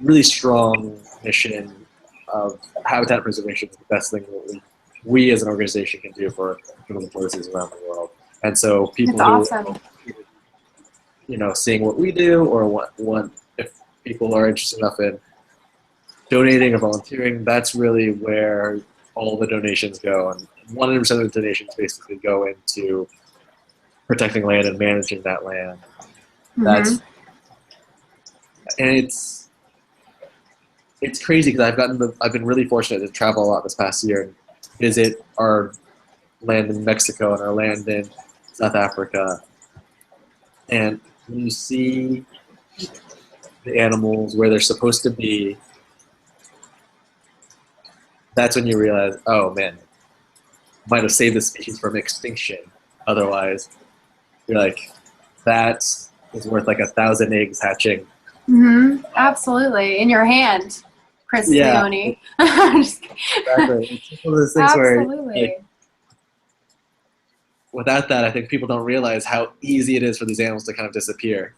really strong mission of habitat preservation is the best thing that we as an organization can do for turtles and tortoises around the world. And so people who, seeing what we do, or want if people are interested enough in donating or volunteering, that's really where all the donations go. And 100% of the donations basically go into protecting land and managing that land. And it's crazy because I've been really fortunate to travel a lot this past year and visit our land in Mexico and our land in South Africa. And when you see the animals where they're supposed to be, that's when you realize, oh man, might have saved the species from extinction. Otherwise, you're like, that is worth like 1,000 eggs hatching. Absolutely. In your hand, Chris Leone. Exactly. It's one of those things where, without that, I think people don't realize how easy it is for these animals to kind of disappear.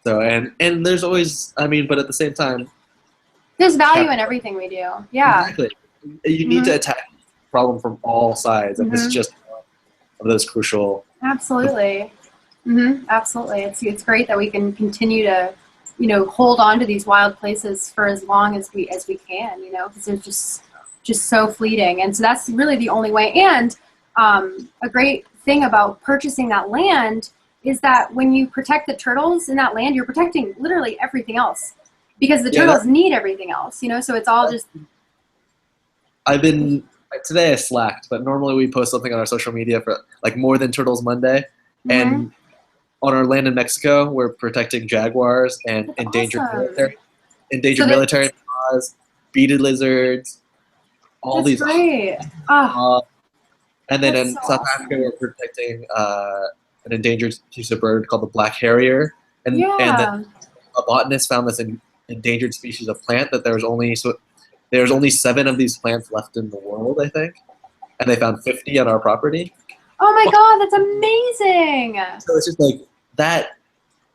So, and there's always, but at the same time, there's value in everything we do. Yeah. Exactly. You need to attack the problem from all sides, and this is just one of those crucial. Absolutely. Absolutely. It's great that we can continue to, hold on to these wild places for as long as we can, because they're just so fleeting. And so that's really the only way. And a great thing about purchasing that land is that when you protect the turtles in that land, you're protecting literally everything else, because the Yeah, turtles need everything else, you know, so it's all just. Today I slacked, but normally we post something on our social media for like More Than Turtles Monday. And on our land in Mexico, we're protecting jaguars and That's endangered awesome. military macaws, beaded lizards, all That's these. great. Oh, And then that's in so South awesome. Africa, we're protecting an endangered species of bird called the black harrier. And then Yeah. a botanist found this endangered species of plant that there's only 7 of these plants left in the world, I think, and they found 50 on our property. Oh my God, that's amazing. So it's just like that,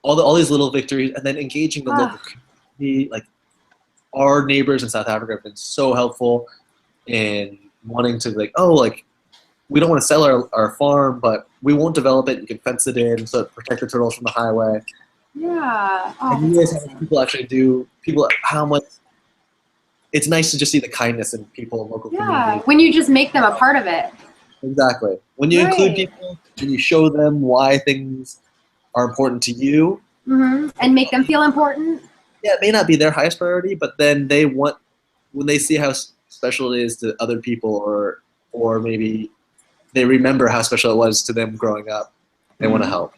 all these little victories, and then engaging the local community. Like our neighbors in South Africa have been so helpful in wanting to we don't want to sell our farm, but we won't develop it. You can fence it in, so protect the turtles from the highway. Yeah. Oh, And you guys have how much. It's nice to just see the kindness in people in local communities. when you just make them a part of it. Exactly. When you include people and you show them why things are important to you. And make them feel important. Yeah, it may not be their highest priority, but then when they see how special it is to other people, or maybe they remember how special it was to them growing up, they want to help.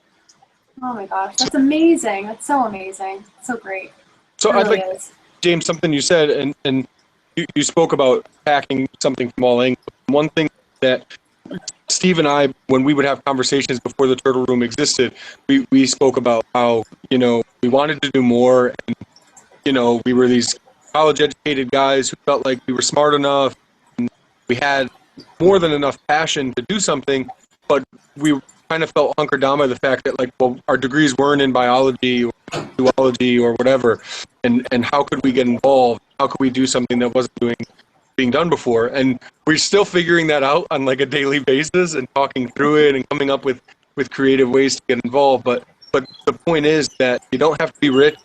Oh my gosh, that's amazing. That's so amazing. So great. So It I'd really like, is. James, something you said, and you spoke about packing something from all angles. One thing that Steve and I, when we would have conversations before the Turtle Room existed, we spoke about how, we wanted to do more, and, we were these college-educated guys who felt like we were smart enough, and we had more than enough passion to do something, but we kind of felt hunkered down by the fact that, our degrees weren't in biology or zoology or whatever, and how could we get involved? How could we do something that wasn't being done before? And we're still figuring that out on a daily basis and talking through it and coming up with creative ways to get involved. But the point is that you don't have to be rich,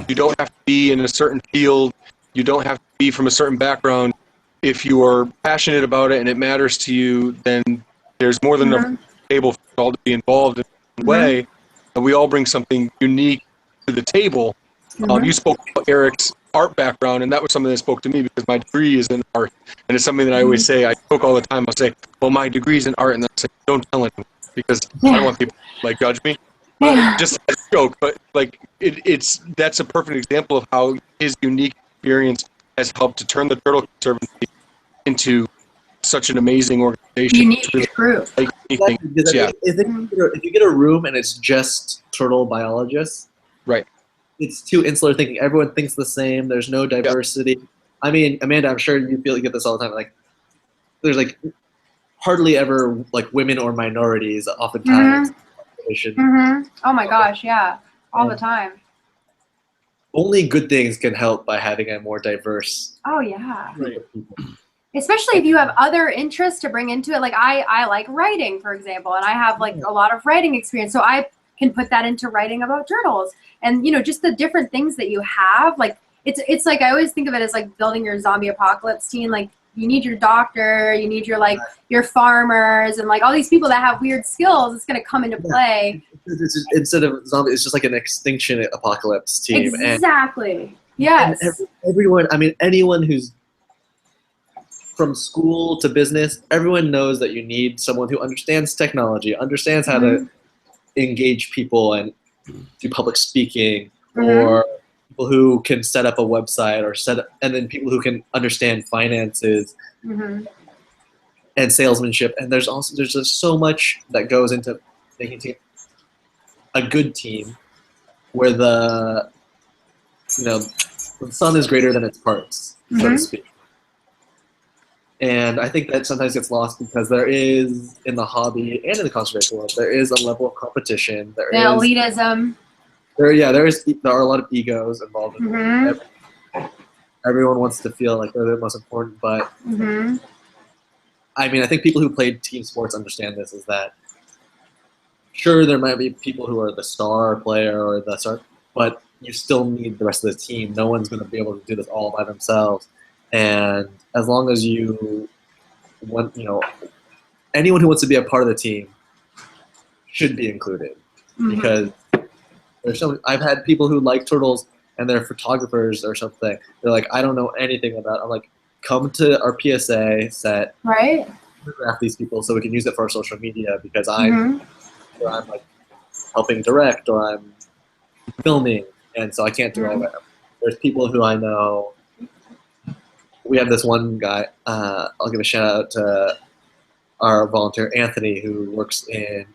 you don't have to be in a certain field, you don't have to be from a certain background. If you are passionate about it and it matters to you, then there's more than enough table for all to be involved in a way. And we all bring something unique to the table. You spoke about Eric's art background, and that was something that spoke to me because my degree is in art, and it's something that I always say. I joke all the time. I'll say, "Well, my degree is in art," and I say, "Don't tell anyone," because I don't want people to judge me. Just as a joke, but that's a perfect example of how his unique experience has helped to turn the Turtle Conservancy into such an amazing organization. Unique group. Exactly. If you get a room and it's just turtle biologists, right? It's too insular thinking. Everyone thinks the same. There's no diversity. Yep. I mean, Amanda, I'm sure you get this all the time. There's hardly ever women or minorities. Oftentimes. Oh my gosh, yeah, all the time. Only good things can help by having a more diverse. Oh yeah. Right. Especially if you have other interests to bring into it. Like I like writing, for example, and I have a lot of writing experience, so I can put that into writing about turtles. And just the different things that you have, it's I always think of it as building your zombie apocalypse team. You need your doctor, you need your farmers, and all these people that have weird skills. It's going to come into play. Instead of zombie, it's just an extinction apocalypse team. Exactly. Yes. And everyone, anyone who's from school to business, everyone knows that you need someone who understands technology, understands how to engage people and do public speaking, or people who can set up a website and then people who can understand finances and salesmanship. And there's just so much that goes into making a good team where the sum is greater than its parts, so to speak. And I think that sometimes gets lost because there is, in the hobby and in the conservation world, there is a level of competition. There is elitism. There are a lot of egos involved in it. Everyone wants to feel like they're the most important, but I think people who played team sports understand this, is that sure, there might be people who are the star player or the star, but you still need the rest of the team. No one's going to be able to do this all by themselves. And as long as you want, anyone who wants to be a part of the team should be included. because I've had people who like turtles and they're photographers or something. They're like, I don't know anything about it. I'm like, come to our PSA set, Right. photograph these people so we can use it for our social media because Mhm. I'm like helping direct or I'm filming, and so I can't do all that. There's people who I know. We have this one guy. I'll give a shout out to our volunteer Anthony, who works in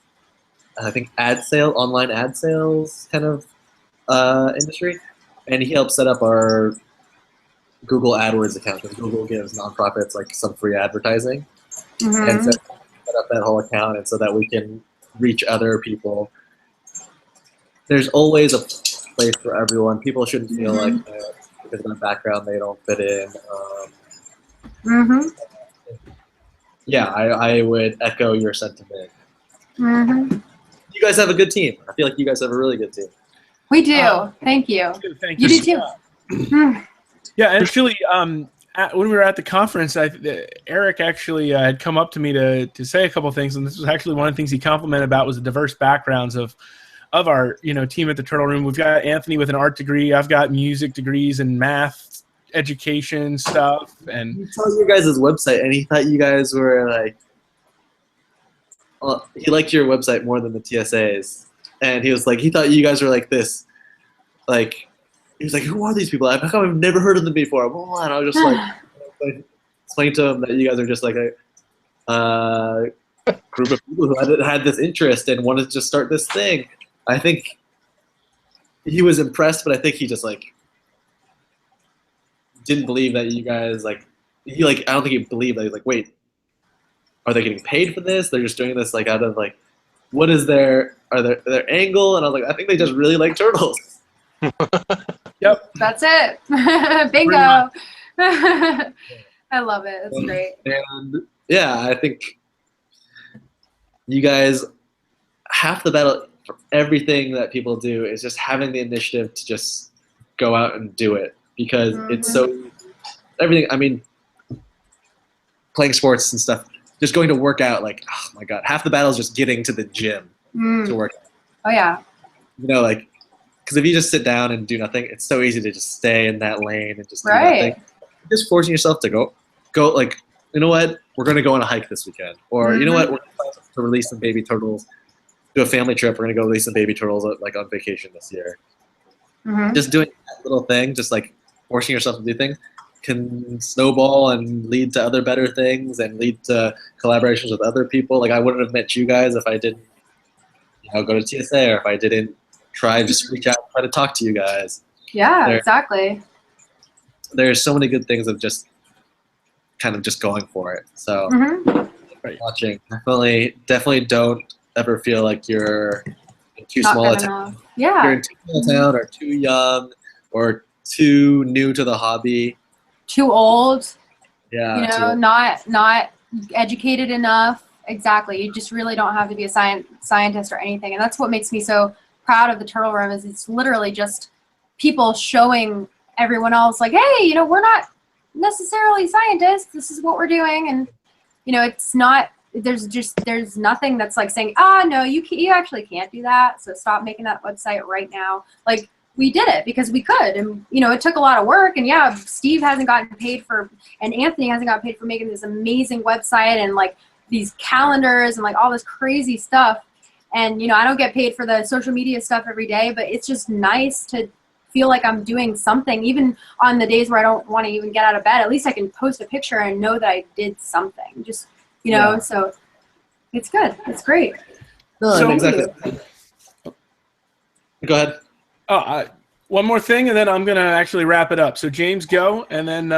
I think online ad sales kind of industry, and he helped set up our Google AdWords account because Google gives nonprofits like some free advertising, and so set up that whole account, and so that we can reach other people. There's always a place for everyone. People shouldn't feel like because of their background they don't fit in. Yeah, I would echo your sentiment. You guys have a good team. I feel like you guys have a really good team. We do. Thank you. Thank You do too. Yeah, actually, when we were at the conference, Eric actually had come up to me to say a couple things, and this was actually one of the things he complimented about was the diverse backgrounds of our team at the Turtle Room. We've got Anthony with an art degree. I've got music degrees and math education stuff. And he saw your guys' website, and he thought you guys were like, well, he liked your website more than the TSA's, and he was like, he thought you guys were like this, like. He was like, "Who are these people? How come I've never heard of them before?" And I was just like, explain to him that you guys are just like a group of people who had this interest and wanted to just start this thing. I think he was impressed, but I think he just like didn't believe that you guys I don't think he believed that. He's like, "Wait, are they getting paid for this? They're just doing this like out of like, what is their angle?" And I was like, "I think they just really like turtles." Yep. That's it. Bingo. I love it. It's great. And yeah, I think you guys, half the battle for everything that people do is just having the initiative to just go out and do it because it's so everything. I mean, playing sports and stuff, just going to work out. Like, oh my god, half the battle is just getting to the gym to work out. Oh yeah. Like. Because if you just sit down and do nothing, it's so easy to just stay in that lane and just do nothing. Just forcing yourself to go like, you know what, we're going to go on a hike this weekend. Or, you know what, we're going to release some baby turtles, do a family trip. We're going to go release some baby turtles like on vacation this year. Just doing that little thing, just like forcing yourself to do things, can snowball and lead to other better things and lead to collaborations with other people. Like I wouldn't have met you guys if I didn't go to TSA or if I didn't just reach out, try to talk to you guys. Yeah, exactly. There's so many good things of just kind of just going for it. So watching, definitely don't ever feel like you're in too small a town. Yeah. You're in too small a town or too young or too new to the hobby. Too old. Yeah. Not educated enough. Exactly. You just really don't have to be a scientist or anything. And that's what makes me so proud of the Turtle Room is it's literally just people showing everyone else like, hey, we're not necessarily scientists. This is what we're doing. And, it's not, there's nothing that's like saying, no, you actually can't do that. So stop making that website right now. Like we did it because we could. And, it took a lot of work. And yeah, Steve hasn't gotten paid and Anthony hasn't gotten paid for making this amazing website and like these calendars and like all this crazy stuff. And, I don't get paid for the social media stuff every day, but it's just nice to feel like I'm doing something. Even on the days where I don't want to even get out of bed, at least I can post a picture and know that I did something. Just, so it's good. It's great. No, exactly. Go ahead. Oh, one more thing, and then I'm going to actually wrap it up. So, James, go, and then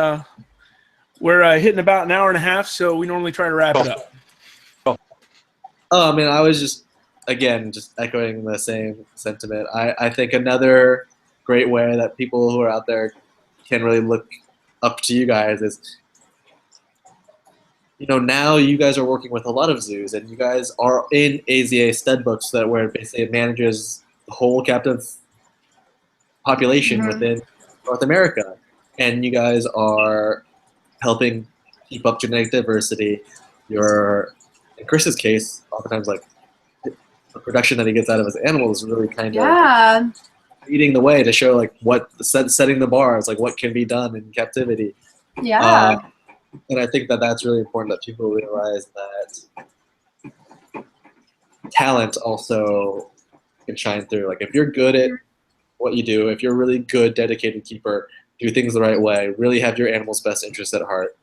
we're hitting about an hour and a half, so we normally try to wrap it up. Oh, I mean, I was just echoing the same sentiment. I think another great way that people who are out there can really look up to you guys is, now you guys are working with a lot of zoos, and you guys are in AZA stud books where basically it manages the whole captive population within North America, and you guys are helping keep up genetic diversity. You're, in Chris's case, oftentimes like the production that he gets out of his animals is really kind of Yeah. leading the way to show like what setting the bars, like what can be done in captivity. Yeah. And I think that that's really important that people realize that talent also can shine through. Like if you're good at what you do, if you're a really good, dedicated keeper, do things the right way, really have your animal's best interest at heart,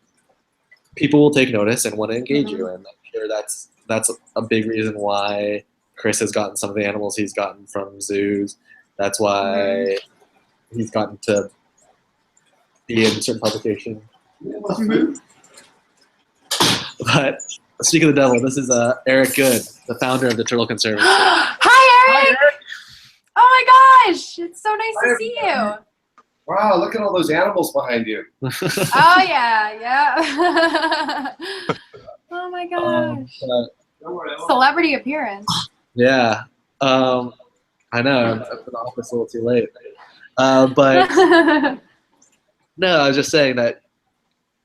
people will take notice and want to engage you. And I'm sure that's a big reason why Chris has gotten some of the animals he's gotten from zoos. That's why he's gotten to be in certain publications. But speaking of the devil, this is Eric Good, the founder of the Turtle Conservancy. Hi, Eric. Oh my gosh, it's so nice to see you. Wow, look at all those animals behind you. Oh yeah. Oh my gosh. Celebrity appearance. Yeah, I know. I'm in the office a little too late. But no, I was just saying that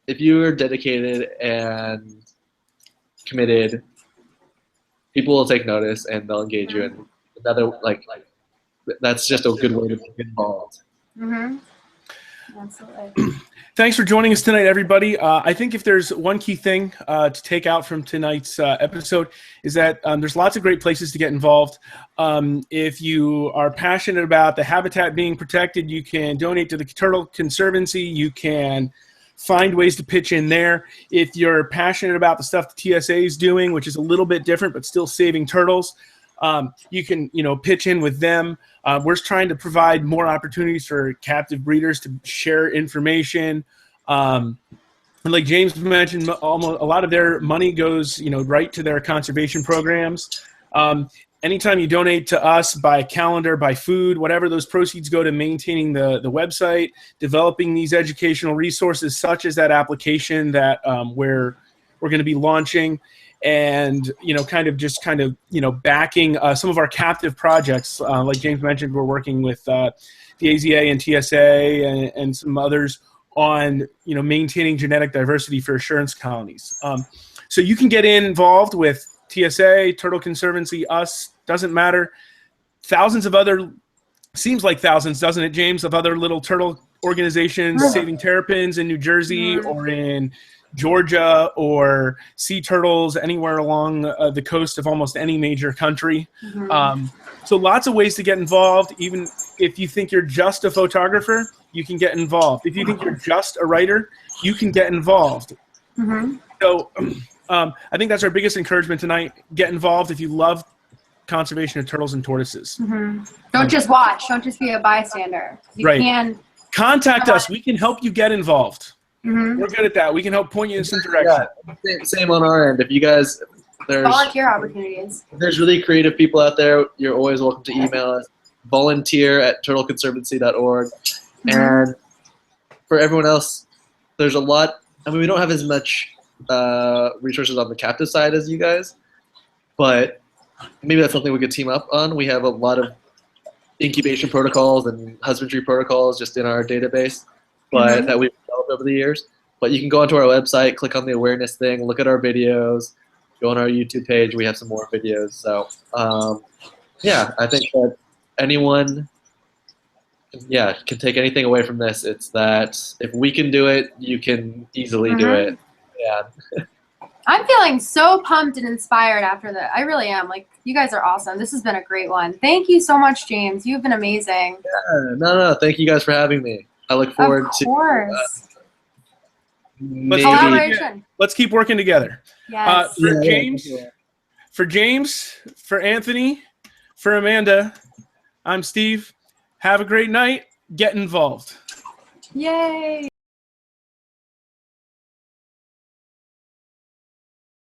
if you are dedicated and committed, people will take notice and they'll engage you. And another that's just a good way to get involved. Absolutely. Thanks for joining us tonight, everybody. I think if there's one key thing to take out from tonight's episode is that there's lots of great places to get involved. If you are passionate about the habitat being protected, you can donate to the Turtle Conservancy. You can find ways to pitch in there. If you're passionate about the stuff the TSA is doing, which is a little bit different but still saving turtles, you can pitch in with them. We're trying to provide more opportunities for captive breeders to share information. And like James mentioned, almost a lot of their money goes right to their conservation programs. Anytime you donate to us by calendar, by food, whatever, those proceeds go to maintaining the website, developing these educational resources such as that application that we're going to be launching, and backing some of our captive projects. Like James mentioned, we're working with the AZA and TSA and some others on maintaining genetic diversity for assurance colonies. So you can get involved with TSA, Turtle Conservancy, us, doesn't matter. Thousands of other, seems like thousands, doesn't it, James, of other little turtle organizations saving terrapins in New Jersey or in Georgia, or sea turtles anywhere along the coast of almost any major country. So lots of ways to get involved. Even if you think you're just a photographer, you can get involved. If you think you're just a writer, you can get involved. So I think that's our biggest encouragement tonight. Get involved if you love conservation of turtles and tortoises. Don't just watch. Don't just be a bystander. You can contact us. We can help you get involved. We're good at that. We can help point you in some direction. Yeah, same on our end. If you guys, there's volunteer opportunities. There's really creative people out there. You're always welcome to email us. volunteer@turtleconservancy.org. And for everyone else, there's a lot. I mean, we don't have as much resources on the captive side as you guys, but maybe that's something we could team up on. We have a lot of incubation protocols and husbandry protocols just in our database, but that we've developed over the years. But you can go onto our website, click on the awareness thing, look at our videos, go on our YouTube page. We have some more videos. So yeah, I think that anyone can take anything away from this. It's that if we can do it, you can easily do it. Yeah. I'm feeling so pumped and inspired after that. I really am. Like, you guys are awesome. This has been a great one. Thank you so much, James. You've been amazing. Yeah, no. Thank you guys for having me. I look forward to collaboration. Let's keep working together. Yes. For James, for Anthony, for Amanda, I'm Steve. Have a great night. Get involved. Yay.